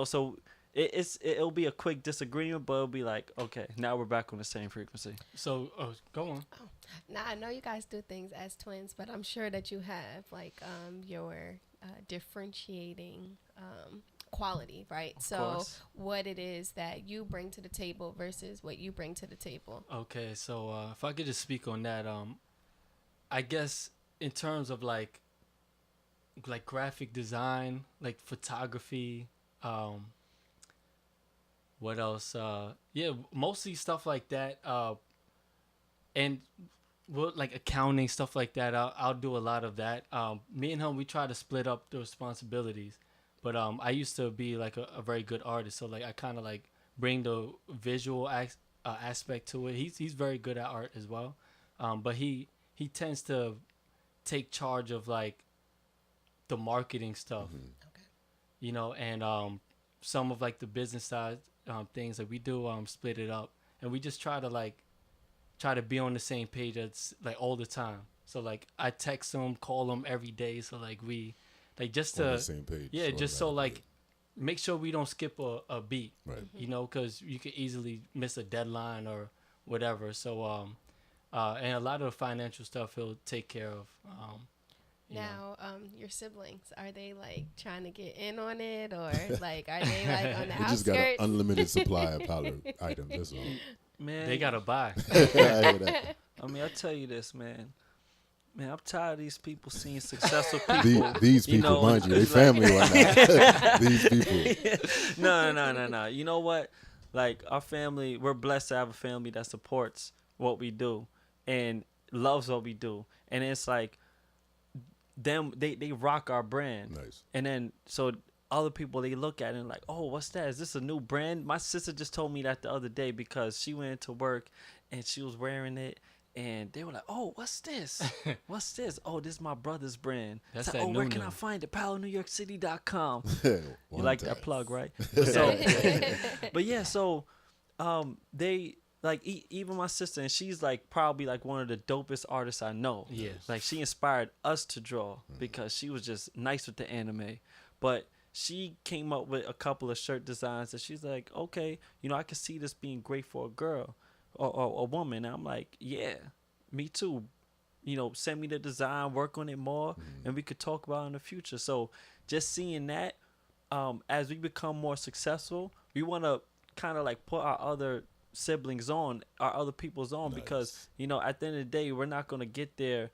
so it'll be a quick disagreement, but it'll be like, okay, now we're back on the same frequency. So, go on. Now, I know you guys do things as twins, but I'm sure that you have like your differentiating quality, right? Of so course. what it is that you bring to the table versus what you bring to the table. Okay, so if I could just speak on that, I guess in terms of like graphic design, like photography, what else? Yeah, mostly stuff like that. And like accounting, stuff like that. I'll do a lot of that. Me and him, we try to split up the responsibilities. But I used to be like a very good artist, so like I kind of like bring the visual aspect to it. He's very good at art as well, but he tends to take charge of like the marketing stuff, and some of like the business side things that we do split it up, and we just try to be on the same page like all the time. So like I text him, call him every day, so like we like just On to the same page. yeah, just so like make sure we don't skip a beat. Right. You know, because you could easily miss a deadline or whatever. So and a lot of the financial stuff he'll take care of. You know. Now, your siblings, are they like trying to get in on it, or like are they like on the We just got an outskirts? unlimited supply of Pallor items. That's all. Man, They gotta buy. I hear that. I mean, I tell you this, man. Man, I'm tired of these people seeing successful people. These you people, know, mind you, they it's like- family right now. These people. No. You know what? Like, our family, we're blessed to have a family that supports what we do and loves what we do. And it's like, they rock our brand. Nice. And then, so other people, they look at it and like, oh, what's that? Is this a new brand? My sister just told me that the other day because she went to work and she was wearing it. And they were like, oh, what's this? What's this? Oh, this is my brother's brand. That's It's that like, oh, where can new. I find it? PallorNewYorkCity.com. You You like that plug, right? So, but yeah, so they like even my sister, and she's like probably like one of the dopest artists I know. Yes. Like, she inspired us to draw because she was just nice with the anime. But she came up with a couple of shirt designs that she's like, okay, you know, I can see this being great for a girl or a woman. And I'm like, yeah, me too. You know, send me the design, work on it more, and we could talk about it in the future. So just seeing that, as we become more successful, we want to kind of like put our other siblings on, our other people's on, because, you know, at the end of the day, we're not going to get to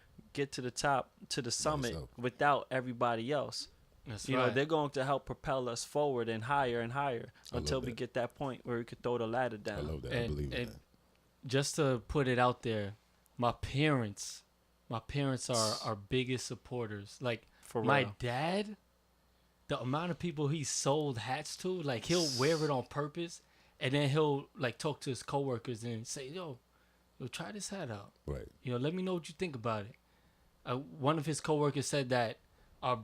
the top, to the summit without everybody else. That's You right. know, they're going to help propel us forward and higher I until love we that. get that point where we could throw the ladder down. I love that. I And- believe in and that. Just to put it out there, my parents are our biggest supporters. Like, For my real. dad, the amount of people he sold hats to, like, he'll wear it on purpose, and then he'll like talk to his coworkers and say, yo, try this hat out. Right. You know, let me know what you think about it. One of his coworkers said that our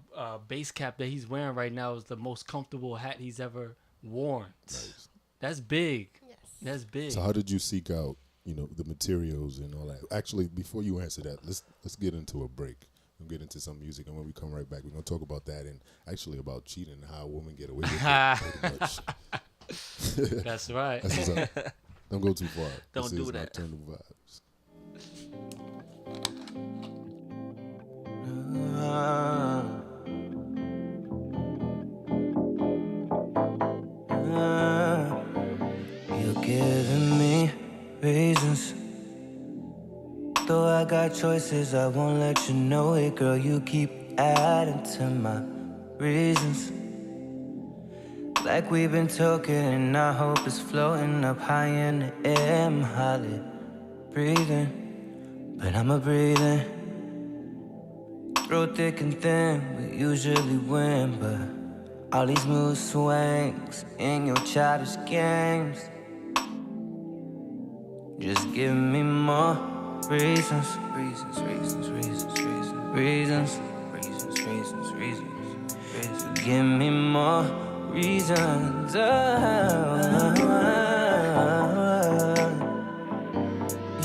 base cap that he's wearing right now is the most comfortable hat he's ever worn. Nice. That's big. Yes. That's big. So how did you seek out, you know, the materials and all that? Actually, before you answer that, let's get into a break. We'll get into some music, and when we come right back, we're gonna talk about that and actually about cheating and how women get away with it. Pretty much. That's right. That's what's up. Don't go too far. Don't This do is that. Nocturnal Vibes. You're giving me reasons. Though I got choices, I won't let you know it, girl. You keep adding to my reasons. Like we've been talking, and I hope it's floating up high in the air. I'm hardly breathing, but I'm a breathing. Through thick and thin, we usually win, but all these mood swings in your childish games just give me more reasons. Give me more reasons.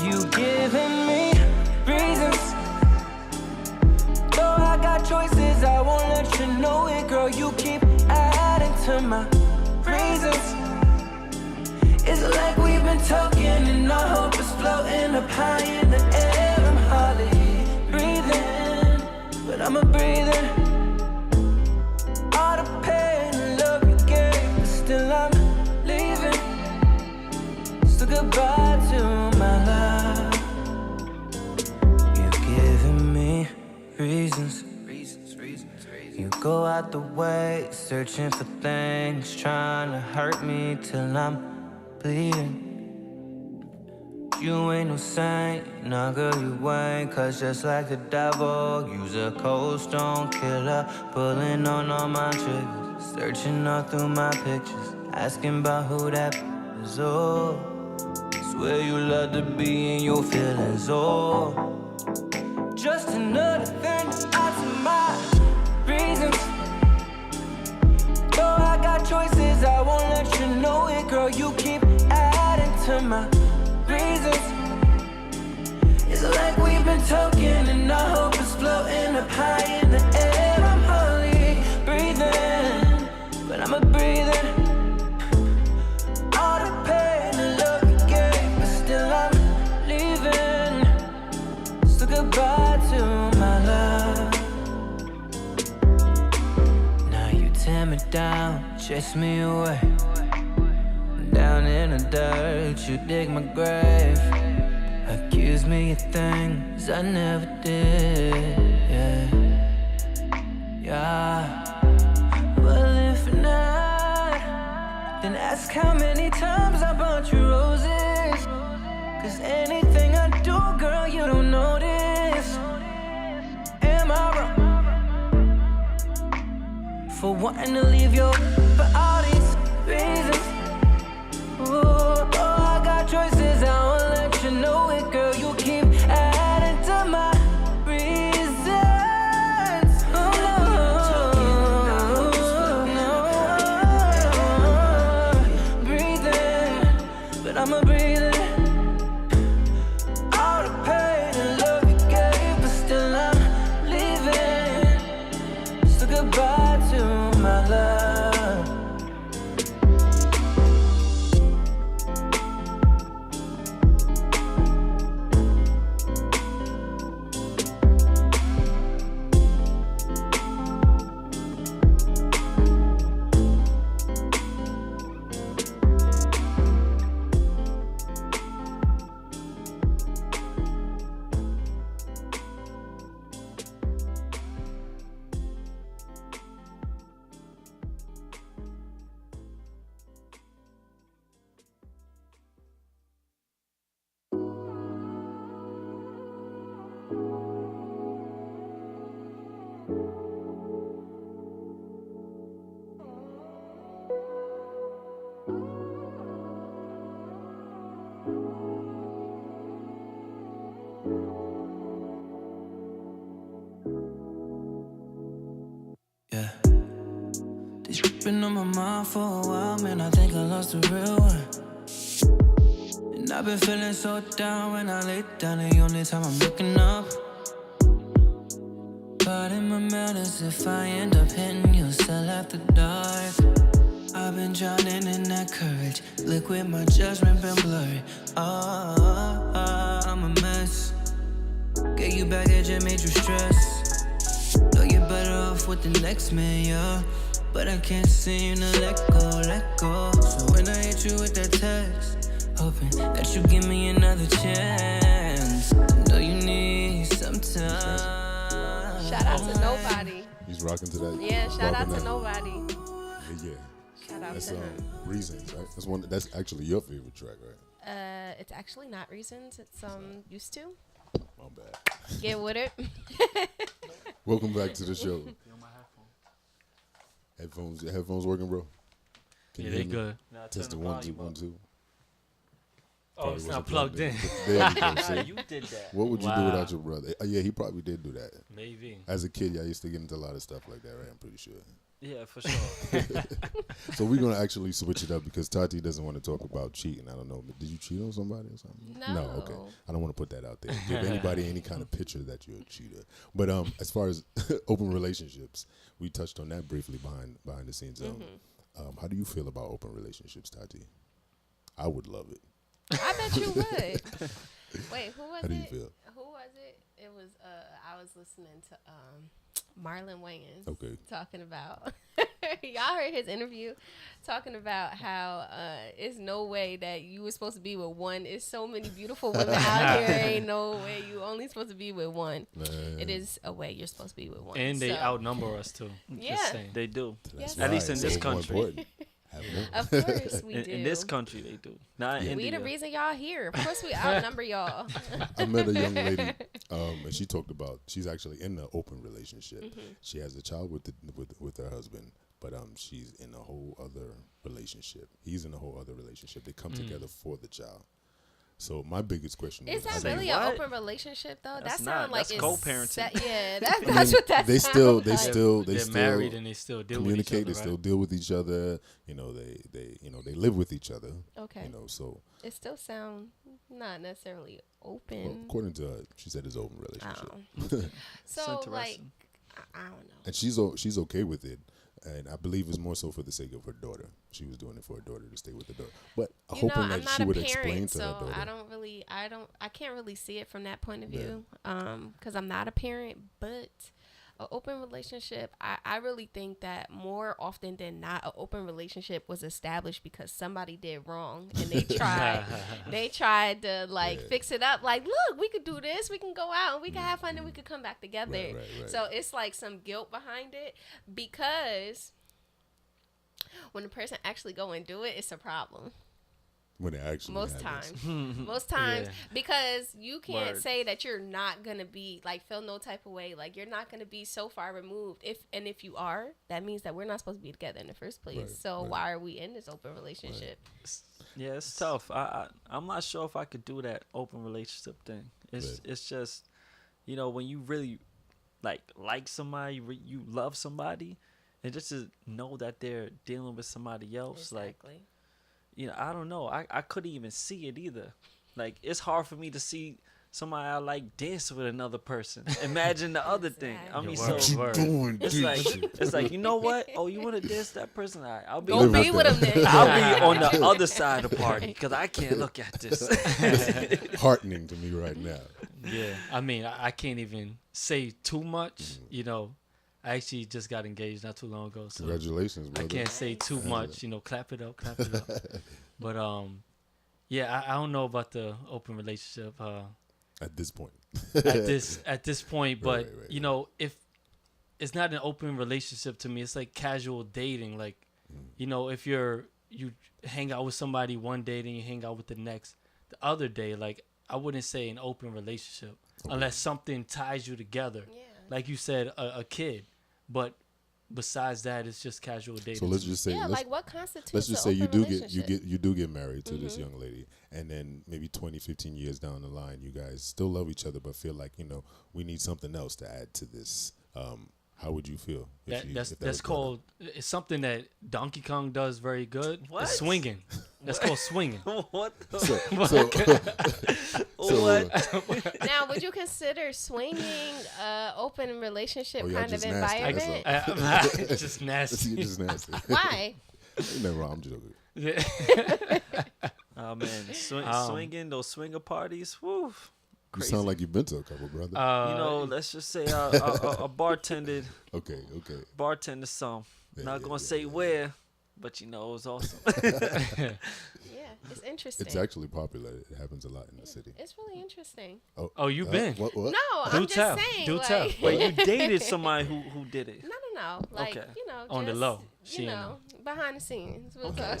You giving me reasons. Though I got choices, I won't let you know it, girl. You keep adding to my reasons. It's like we've been talking, and I hope it's floating up high in the air. I'm hardly breathing, but I'm a breather. All the pain and love you gave, but still I'm leaving. So goodbye to my love. You're giving me reasons. You go out the way, searching for things, trying to hurt me till I'm bleeding. You ain't no saint, nah girl you ain't. Cause just like the devil, you's a cold stone killer, pulling on all my triggers, searching all through my pictures, asking about who that is. Oh, swear you love to be in your feelings. Oh, just another thing to add to my reasons. Though I got choices, I won't let you know it, girl. You keep adding to my reasons. It's like we've been talking, and I hope it's floating up high in the air. I'm hardly breathing, but I'm a breather. down, chase me away. Down in the dirt, you dig my grave. Accuse me of things I never did. Yeah. Well, if not, then ask how many times I bought you roses. Cause anything I do, girl, you don't notice. Am I wrong for wanting to leave you for all these reasons? Ooh, I got choices, I won't let you know it, girl. You keep adding to my reasons. Oh no, breathing, but I'ma breathe it. All the pain and love you gave, but still I'm leaving. So goodbye to my love. Yeah. This been on my mind for a while, man. I think I lost the real one. And I've been feeling so down when I lay down. The only time I'm looking up. But in my manners, if I end up hitting you still after dark. I've been drowning in that courage. Liquid, my judgment been blurry. I'm a mess. Gave you baggage and made you stress. Know you're better off with the next man, yeah. But I can't seem to let go. So when I hit you with that text, hoping that you give me another chance. I know you need some time. Shout out to Nobody. He's rocking to that. Yeah, shout out to that. Nobody. Yeah. Shout out That's to him. Reasons, right? That's actually your favorite track, right? It's actually not Reasons. It's Used To. My bad. Get with it. Welcome back to the show. Headphones working, bro? Can Yeah, you they hear me? good. Test the 1 2 1 2. Oh, it's not plugged in. There you go. See? You did that. What would you do Wow. without your brother? Yeah, he probably did do that. Maybe. As a kid, I used to get into a lot of stuff like that, right? I'm pretty sure. Yeah, for sure. So we're gonna actually switch it up because Tati doesn't want to talk about cheating. I don't know, but did you cheat on somebody or something? No. Okay. I don't want to put that out there. Give anybody any kind of picture that you're a cheater. But as far as open relationships, we touched on that briefly behind the scenes. How do you feel about open relationships, Tati? I would love it. I bet you would. Wait, who was it? How do you feel? Who was it? It was I was listening to Marlon Wayans talking about y'all heard his interview talking about how it's no way that you were supposed to be with one. It's so many beautiful women out here. Ain't no way you only supposed to be with one. Man. It is a way you're supposed to be with one. And they outnumber us too. Yeah. Just saying. They do. Yes. At least in It's this more country. important. Have more. Of course we do. In this country, they do. Not in We India. the reason y'all here. Of course we outnumber y'all. I met a young lady, and she talked about she's actually in an open relationship. She has a child with her husband, but she's in a whole other relationship. He's in a whole other relationship. They come together for the child. So my biggest question Is that Say really what? an open relationship though? That's That sounds not. like That's it's co-parenting. Yeah, that's what that they sounds still like. They're married and they still deal with each communicate. other, They right? still deal with each other. You know, they live with each other. Okay. You know, so It still sounds not necessarily open. well, according to her, she said it's open relationship, So It's like, interesting. I don't know. and she's okay with it. And I believe it's more so for the sake of her daughter. She was doing it for her daughter to stay with the daughter. But You hoping know, I'm that not she a would explain parent, to her so daughter. I can't really see it from that point of view. Because I'm not a parent, but An open relationship, I really think that more often than not, an open relationship was established because somebody did wrong and they tried to fix it up. Like, look, we could do this, we can go out and we can have fun and we could come back together. Right. So it's like some guilt behind it, because when the person actually go and do it, it's a problem. When it actually most happens. times, because you can't say that you're not gonna be feel no type of way, you're not gonna be so far removed. If you are, that means that we're not supposed to be together in the first place. Why are we in this open relationship? Yeah, it's tough. I'm not sure if I could do that open relationship thing. It's just, when you really like somebody, you love somebody, and just to know that they're dealing with somebody else, exactly. I don't know. I couldn't even see it either. It's hard for me to see somebody I like dance with another person. Imagine the other thing. I mean, it's like, you know what? Oh, you want to dance that person? All right, I'll be with them then. I'll be on the other side of the party because I can't look at this. It's heartening to me right now. Yeah, I mean, I can't even say too much. I actually just got engaged not too long ago. So congratulations, brother. I can't say too much. Clap it up. But I don't know about the open relationship at this point. at this point, but right. If it's not an open relationship to me, it's like casual dating. If you hang out with somebody one day, then you hang out with the other day. I wouldn't say an open relationship unless something ties you together. Yeah. Like you said, a kid. But besides that, it's just casual dating. So let's just say, what constitutes? Let's just say you do get married to this young lady, and then maybe 20, 15 years down the line, you guys still love each other, but feel like we need something else to add to this. How would you feel? That's called. It's something that Donkey Kong does very good. What? It's swinging. That's called swinging. What? What? Now, would you consider swinging open relationship kind of environment? It's just nasty. It's just nasty. Why? Ain't nothing wrong. I'm joking. Oh man, swinging those swinger parties. Woo. Crazy. You sound like you've been to a couple, brother. Let's just say a bartender. Okay. Bartender some. Not gonna say where, but it was awesome. Yeah, it's interesting. It's actually popular. It happens a lot in the city. It's really interesting. Oh, you've been? What? No, I'm just saying. Do tell. Wait, you dated somebody who did it? No. Okay. On the low. Behind the scenes. We'll talk.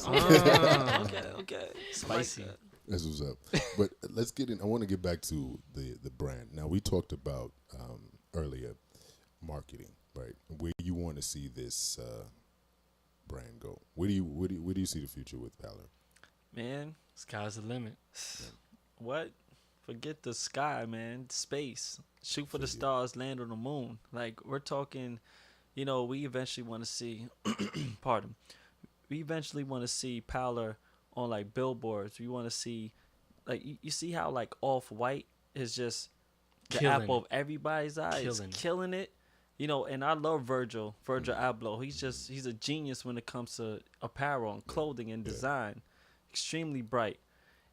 Okay. Spicy. That's what's up. But let's get in. I want to get back to the brand. Now, we talked about earlier marketing, right? Where you want to see this brand go? Where do you see the future with Pallor? Man, sky's the limit. What? Forget the sky, man. Space. Shoot for the stars, land on the moon. We're talking, we eventually want to see, pardon, we eventually want to see Pallor on billboards. We want to see, you see how Off-White is just the apple of everybody's eye. It's killing it. And I love Virgil Abloh. He's a genius when it comes to apparel and clothing and design. Extremely bright.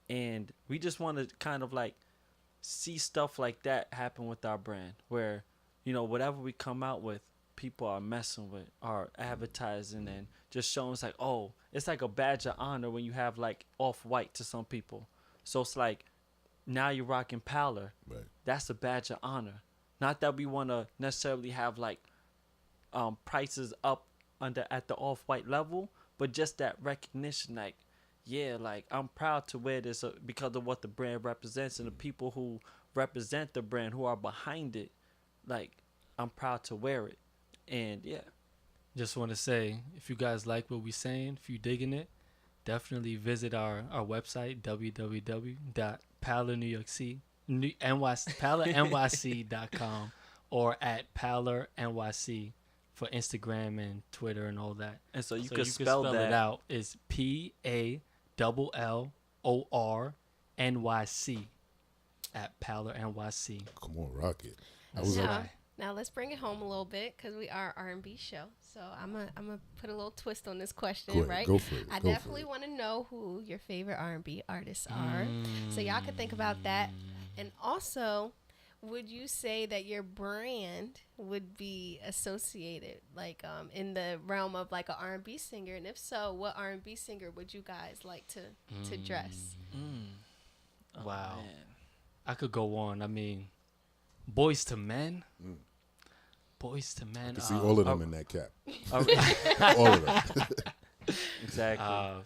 And we just want to kind of see stuff like that happen with our brand, where, whatever we come out with, people are messing with, are advertising and just showing us it's like a badge of honor when you have Off-White to some people. So it's now you're rocking Pallor. Right. That's a badge of honor. Not that we want to necessarily have prices up at the Off-White level, but just that recognition, I'm proud to wear this because of what the brand represents and the people who represent the brand, who are behind it. I'm proud to wear it. And yeah. Just want to say, if you guys like what we're saying, if you're digging it, definitely visit our website, www.pallornyc.com or at Pallor NYC for Instagram and Twitter and all that. And so you can spell that. It out. It's PALLORNYC at Pallor NYC. Come on, rock it. Now let's bring it home a little bit, because we are R&B show. So I'm gonna put a little twist on this question, right? Go for it. I definitely want to know who your favorite R&B artists are. So y'all can think about that. And also, would you say that your brand would be associated like in the realm of like an R&B singer? And if so, what R&B singer would you guys like to dress? Oh, Wow. man. I could go on. I mean, Boys to Men. Boys to Men. I can see all of them in that cap. All All of them. Exactly.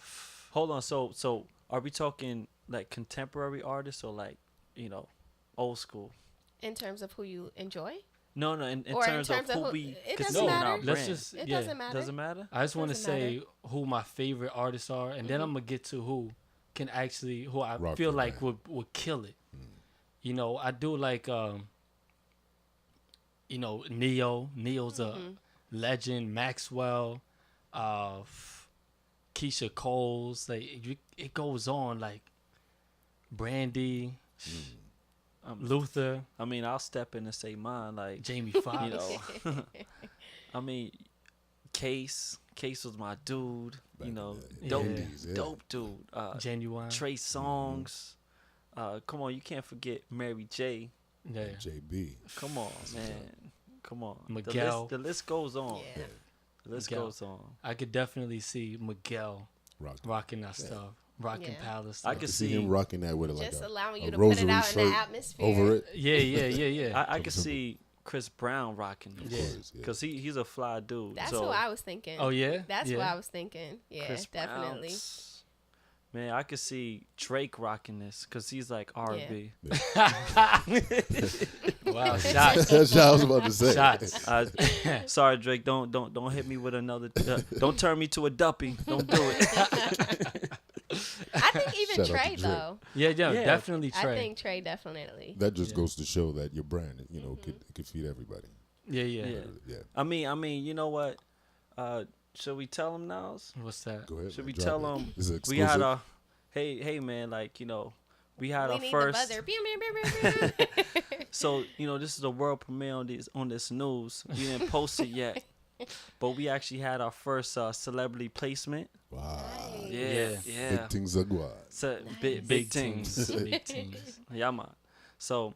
Hold on. So are we talking like contemporary artists or like, old school? In terms of who you enjoy? No, in Or terms of who we it consider doesn't in our matter. brand. It doesn't matter. Doesn't matter? I just want to Doesn't say who my favorite artists are, and then I'm gonna get to who can actually who I Rock feel the like brand. would kill it. I do like Neo. Neo's a legend. Maxwell, Keisha Coles. Like it goes on. Like Brandy, Luther, I mean, I'll step in and say mine. Like, Jamie Foxx. I mean, Case was my dude. Back in the Dope, 80s, yeah. dope dude. Genuine. Trey Songs. Come on, you can't forget Mary J. Yeah. JB. Come on, man. Come on. Miguel. The list goes on. Yeah. The list Miguel. goes on. I could definitely see Miguel rocking that stuff, rocking Yeah. Palace. I Stuff. could See see him rocking that with it like Just a allowing you a to put it rosary out in the shirt atmosphere. over it. Yeah. I could see Chris Brown rocking Of this. course, yeah. Because he's a fly dude. That's so what I was thinking. Oh yeah. That's yeah. what I was thinking. Yeah, Chris definitely. Brown, man, I could see Drake rocking this because he's like R&B. Wow, shots. That's what I was about to say. Shots. Sorry, Drake. Don't hit me with another. Don't turn me to a duppy. Don't do it. I think even Shout out to Trey Drake. though. Yeah, Yeah. definitely Trey. I think Trey definitely. That just goes to show that your brand, could feed everybody. yeah. Yeah. Yeah. I mean, you know what? Should we tell him now? What's that? Go ahead. Should man, we drop tell it. him This is we had exclusive. our hey man, like we had We our need first. the buzzer. Pew, pew, pew, pew, pew. So this is a world premiere on this news. We didn't post it yet, but we actually had our first celebrity placement. Wow. Yeah. Big things are going. So big things. Big teams. Yeah, man. So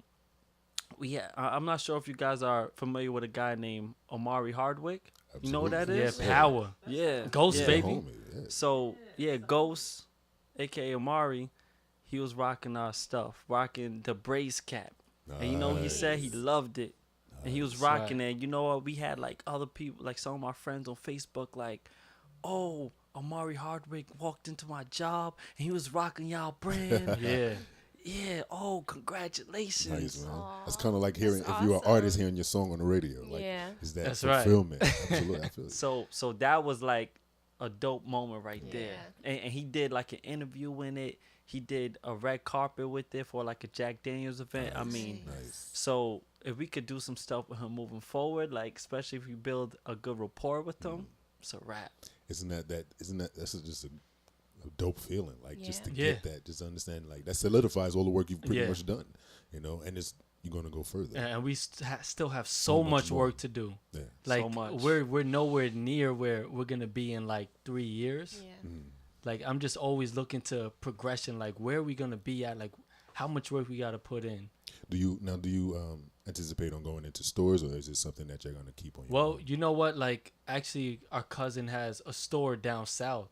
I'm not sure if you guys are familiar with a guy named Omari Hardwick. You know what that Yeah, is? power. Yeah. Ghost yeah. baby. Homie, yeah. So Ghost, aka Omari, he was rocking our stuff, rocking the brace cap. And he said he loved it. And he was That's rocking right. it. And you know what? We had like other people, like some of my friends on Facebook, like, oh, Omari Hardwick walked into my job and he was rocking y'all brand. Yeah. Yeah. Oh, congratulations. Nice, man. Aw, That's kind of like hearing, that's if you're an awesome. artist hearing your song on the radio. Like, Yeah. is that That's right. fulfillment? Absolutely. I feel it. So that was like a dope moment right there. Yeah. And he did like an interview in it. He did a red carpet with it for like a Jack Daniels event. I mean, Nice. so if we could do some stuff with him moving forward, like especially if we build a good rapport with him, it's a wrap. Isn't that's just a dope feeling? Like just to Yeah. get that, just understand like that solidifies all the work you've pretty Yeah. much done, and you're gonna go further. And we still have so much much more. work to do. Yeah. Like So much. we're nowhere near where we're gonna be in like 3 years. Yeah. Like I'm just always looking to progression. Like where are we gonna be at? Like how much work we gotta put in. Do you anticipate on going into stores, or is it something that you're gonna keep on your Well, own? you know what? Like actually, our cousin has a store down south,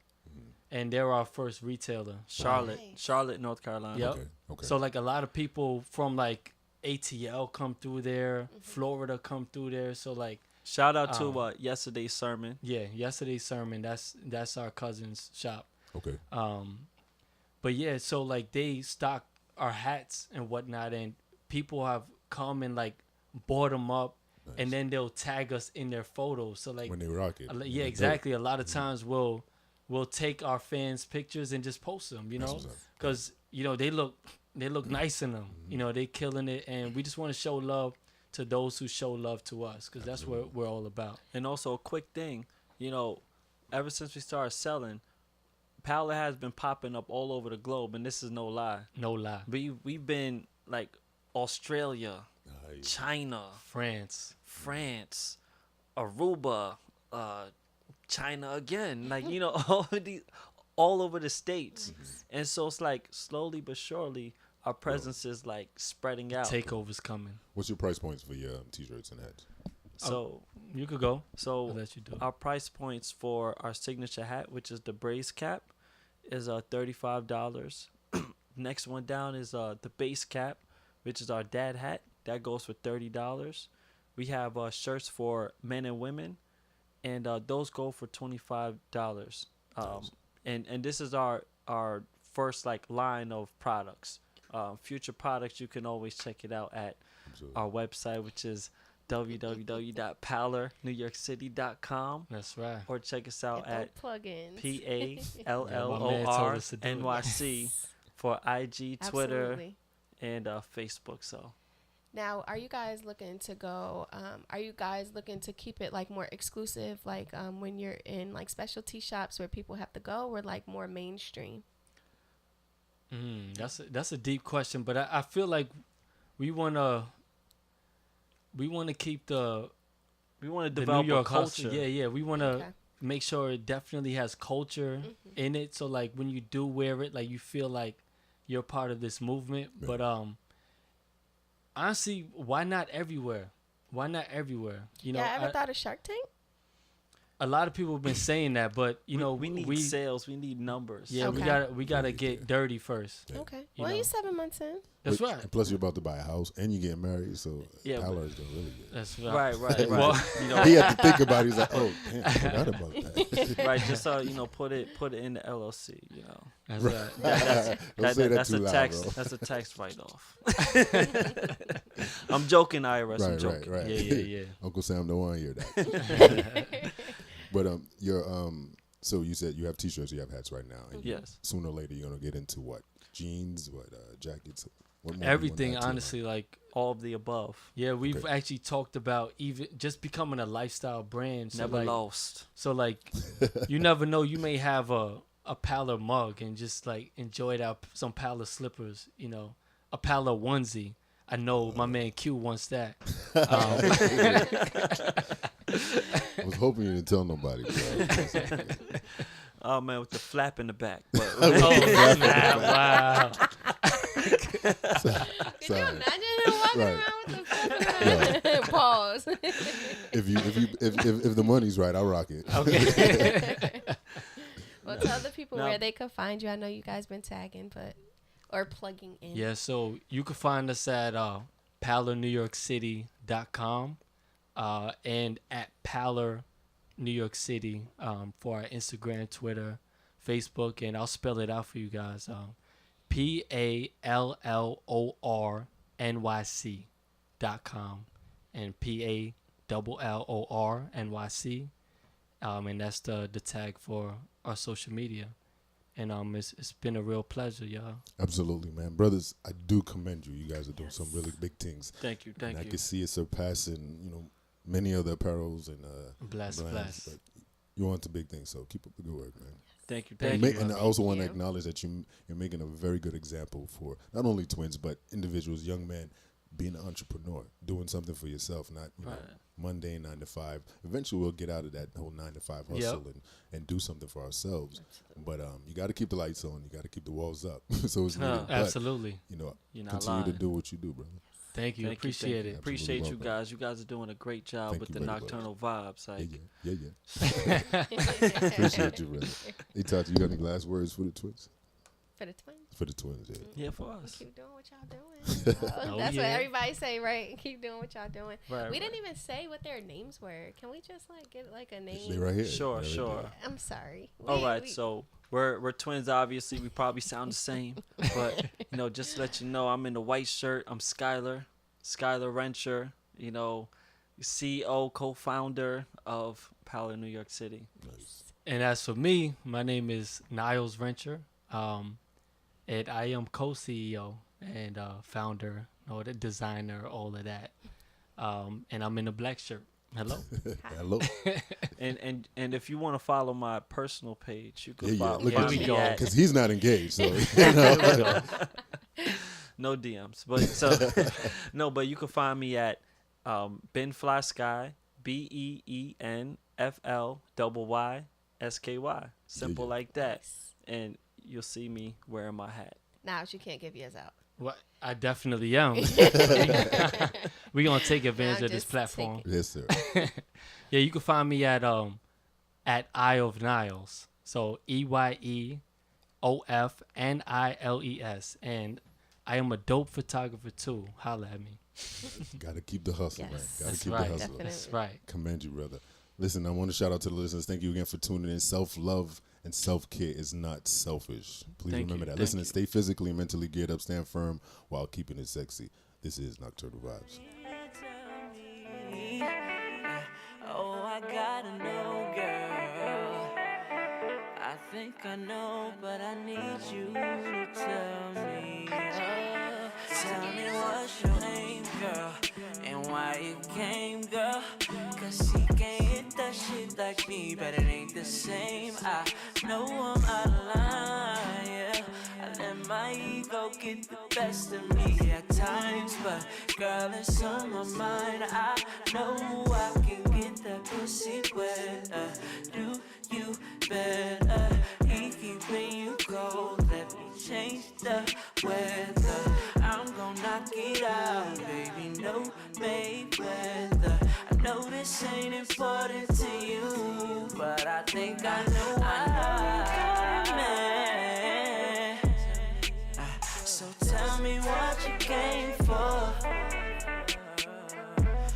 and they're our first retailer. Charlotte, Nice. Charlotte, North Carolina. Yep. Okay. So like a lot of people from like ATL come through there, Florida come through there. So like Shout out to yesterday's sermon. yesterday's sermon. That's our cousin's shop. Okay. But yeah, so like they stock our hats and whatnot, and people have come and like bought them up, and then they'll tag us in their photos. So like When they rock it. yeah, exactly. A lot of times we'll take our fans' pictures and just post them, That's know, what's up. because they look nice in them. They killing it, and we just want to show love to those who show love to us, because that's what we're all about. And also a quick thing, ever since we started selling, Pallor has been popping up all over the globe, and this is no lie. No lie. We've been like Australia, Nice. China, France. France, Aruba, China again. Like, all over the states. And so it's like slowly but surely our presence is like spreading out. Takeover's coming. What's your price points for your t-shirts and hats? So you could go. So I'll let you do it. Our price points for our signature hat, which is the brace cap, is $35. Next one down is the base cap, which is our dad hat. That goes for $30. We have shirts for men and women, and those go for $25. And this is our first like line of products. Future products, you can always check it out at our website, which is www.pallornyc.com. That's right. Or check us out at plugins. PALLOR NYC for IG, Twitter, Absolutely. and Facebook. So now, are you guys looking to go? Are you guys looking to keep it like more exclusive, like when you're in like specialty shops where people have to go, or like more mainstream? That's a deep question, but I feel like we wanna keep the develop New York a culture. hustle. Yeah. We wanna make sure it definitely has culture in it. So like when you do wear it, like you feel like you're part of this movement. Yeah. But honestly, why not everywhere? You know, Ever thought of Shark Tank? A lot of people have been saying that, but you know, we need sales, we need numbers. Yeah, we gotta get dirty first. Yeah. Okay. Well, you're 7 months in. That's right. And plus, you're about to buy a house and you're getting married, so Pallor is gonna really get. That's right. Right. Well, you know, he had to think about it. He's like, oh damn, I forgot about that. Right. Just put it in the LLC. You know. That's right. That's a tax. Bro. That's a tax write-off. I'm joking, IRS. I'm joking. Right. Yeah. Uncle Sam don't want to hear that. But so you said you have t-shirts, you have hats right now. And yes. Sooner or later, you're gonna get into what? Jeans, jackets, what more everything. Honestly, like all of the above. Yeah, we've actually talked about even just becoming a lifestyle brand. So never lost. So like, you never know. You may have a Pallor mug and just like enjoy some Pallor slippers. You know, a Pallor onesie. I know my man Q wants that. I was hoping you didn't tell nobody. Oh man, with the flap in the back. But, wow. Can you imagine him walking around with the flap in the back? Pause. If the money's right, I'll rock it. Okay. Well, tell the people where they can find you. I know you guys been tagging, or plugging in. Yeah, so you can find us at PallorNewYorkCity.com and at Pallor New York City for our Instagram, Twitter, Facebook, and I'll spell it out for you guys. PALLORNYC.com and PALLORNYC, and that's the tag for our social media. And it's been a real pleasure, y'all. Absolutely, man. Brothers, I do commend you. You guys are doing some really big things. Thank you. I can see it surpassing, many other apparels and bless. But you're on to big things, so keep up the good work, man. Thank you. And I also want to acknowledge that you're making a very good example for not only twins but individuals, young men, being an entrepreneur, doing something for yourself, not mundane 9 to 5. Eventually, we'll get out of that whole 9 to 5 hustle and do something for ourselves. Absolutely. But you got to keep the lights on. You got to keep the walls up. So it's absolutely. Continue to do what you do, brother. Thank you. Appreciate it. Appreciate you guys. You guys are doing a great job with the Nocturnal Vibes. Yeah. Appreciate you, brother. Hey, Tati, you got any last words for the twins? For the twins? For the twins, yeah. Yeah, for us. Keep doing what y'all doing. That's what everybody say, right? Keep doing what y'all doing. We didn't even say what their names were. Can we just get a name? They right here. Sure. I'm sorry. All right, so we're twins. Obviously, we probably sound the same, but just to let you know, I'm in the white shirt. I'm Skylar Rencher. CEO, co-founder of Pallor New York City. Nice. And as for me, my name is Niles Rencher. And I am co-CEO and founder, the designer, all of that. And I'm in a black shirt. Hello. Hello. And if you want to follow my personal page, you can follow me at, because he's not engaged. So no DMs, but but you can find me at Ben Fly Sky, BENFLYSKY. Simple like that, and you'll see me wearing my hat. Now, you can't give yours out. Well, I definitely am. We're going to take advantage of this platform. Yes, sir. Yeah, you can find me at Eye of Niles. So EYEOFNILES. And I am a dope photographer too. Holla at me. Gotta keep the hustle, man. Gotta keep right. the hustle. Definitely. That's right. Commend you, brother. Listen, I want to shout out to the listeners. Thank you again for tuning in. Self-love and self-care is not selfish. Please remember that. Listen, and stay physically and mentally geared up. Stand firm while keeping it sexy. This is Nocturnal Vibes. Oh, I gotta know, girl. I think I know, but I need you to tell me. Tell me what's your name, girl, and why you came, girl. Cause she can't hit that shit like me, but it ain't the same. I know I'm out of line, yeah. I let my ego get the best of me at times, but girl, it's on my mind. I know I can get that pussy wet. Do you better? He keeping you cold. Let me change the weather. I'm gonna knock it out, baby. No Mayweather. I know this ain't important to you, but I think I know man. So tell me what you came for.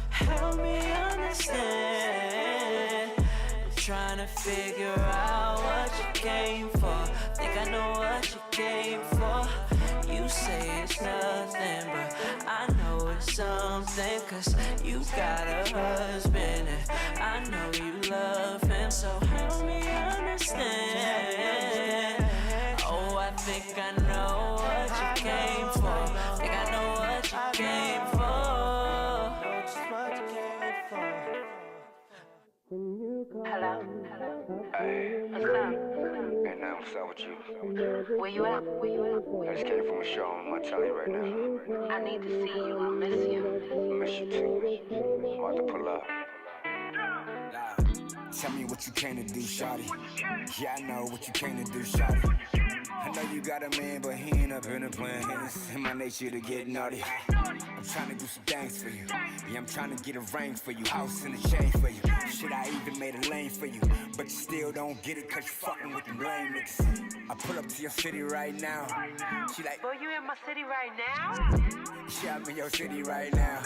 Help me understand. I'm trying to figure out what you came for. Think I know what you came for. You say it's nothing, but I know it's something. Cause you got a husband and I know you love him. So help me understand. Oh, I think I know what you came for. Think I know what you came for. Hello? Hey. What's up? Hey, now what's up with you? Where you at? I just came from a show on my telly right now. I need to see you. I miss you. I miss you too. I'm about to pull up. Tell me what you came to do, shawty. Yeah, I know what you came to do, shawty. I know you got a man, but he ain't up in the plan. It's in my nature to get naughty. I'm trying to do some things for you. Yeah, I'm trying to get a ring for you. House and a chain for you. Shit, I even made a lane for you. But you still don't get it cause you fucking with them lame niggas. I pull up to your city right now. She like, Boy, you in my city right now? yeah, I'm in your city right now.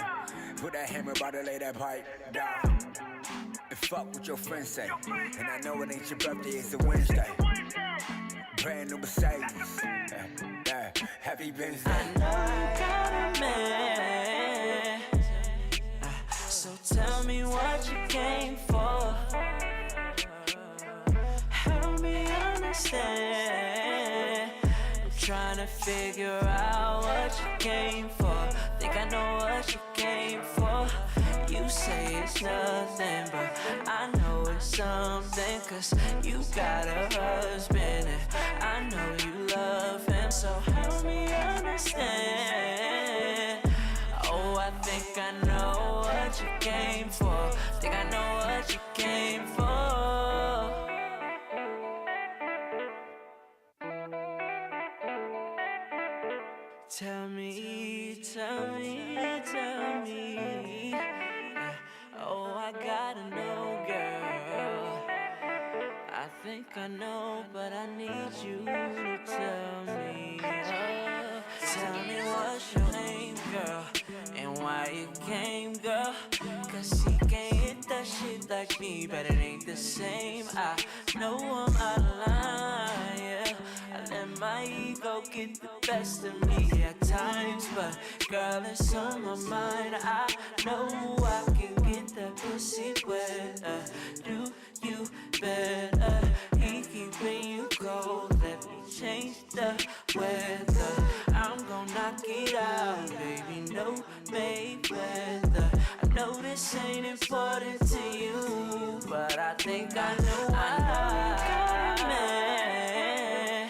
Put that hammer, about to lay that pipe down. And fuck what your friends say. And I know it ain't your birthday, it's a Wednesday. Brand new Mercedes. Happy Wednesday. I know you got a man. So tell me what you came for. Help me understand. I'm trying to figure out what you came for. Think I know what you came for. You say it's nothing, but I know it's something. Cause you got a husband and I know you love him. So help me understand. Oh, I think I know what you came for. Think I know what you came for. Tell me, tell me, tell me. Oh, I gotta know, girl. I think I know, but I need you to tell me. Tell me what's your name, girl, and why you came, girl. Cause she can't hit that shit like me, but it ain't the same. I know I'm out of line, yeah. I let my ego get the best of me at times, but girl, it's on my mind. I know I can get that pussy wet. Do you better? He keeping you cold. Let me change the weather. I'm gonna knock it out, baby. No Mayweather. I know this ain't important to you, but I think I know man.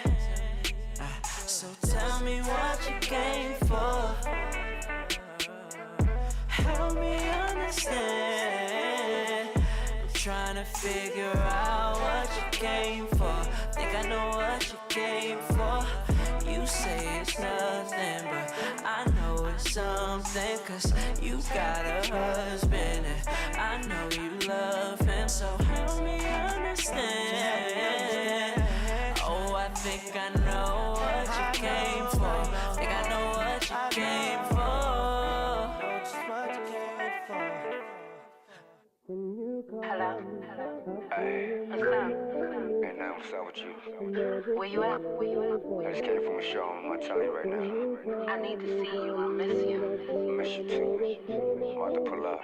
So tell me what you came for. Help me understand. I'm trying to figure out what you came for. Think I know what you came for. You say it's nothing, but something, cause you got a husband and I know you love him, so help me understand. Oh, I think I know what you came for. Think I know what you came for. Hello? Hey, What's up? and now what's up with you? Where you at? I just came from a show on my telly right now. I need to see you. I miss you. Miss you too. About to pull up.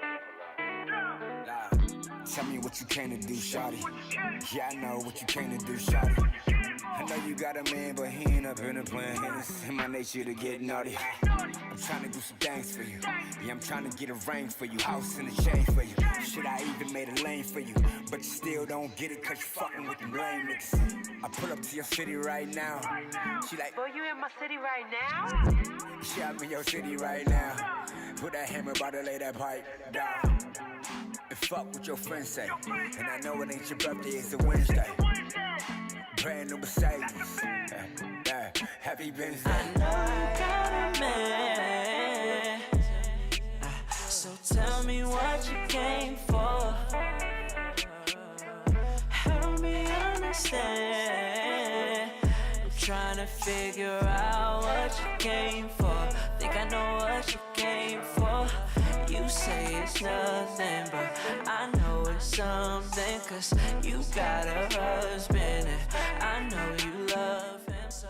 Tell me what you came to do, shawty. Yeah, I know what you came to do, shawty. I know you got a man, but he ain't up in the plan. It's in my nature to get naughty. I'm trying to do some things for you. Yeah, I'm trying to get a ring for you. House in the chain for you. Shit, I even made a lane for you. But you still don't get it cause you fucking with them lame niggas. I pull up to your city right now. She like, Boy, you in my city right now? yeah, I'm in your city right now. Put that hammer about to lay that pipe down. And fuck what your friends say. And I know it ain't your birthday, it's a Wednesday. Brand new Mercedes. Happy Wednesday. I know you got a man, so tell me what you came for. Help me understand. I'm trying to figure out what you came for. Think I know what you came for. You say it's nothing, but I know it's something, cause you got a husband and I know you love him so.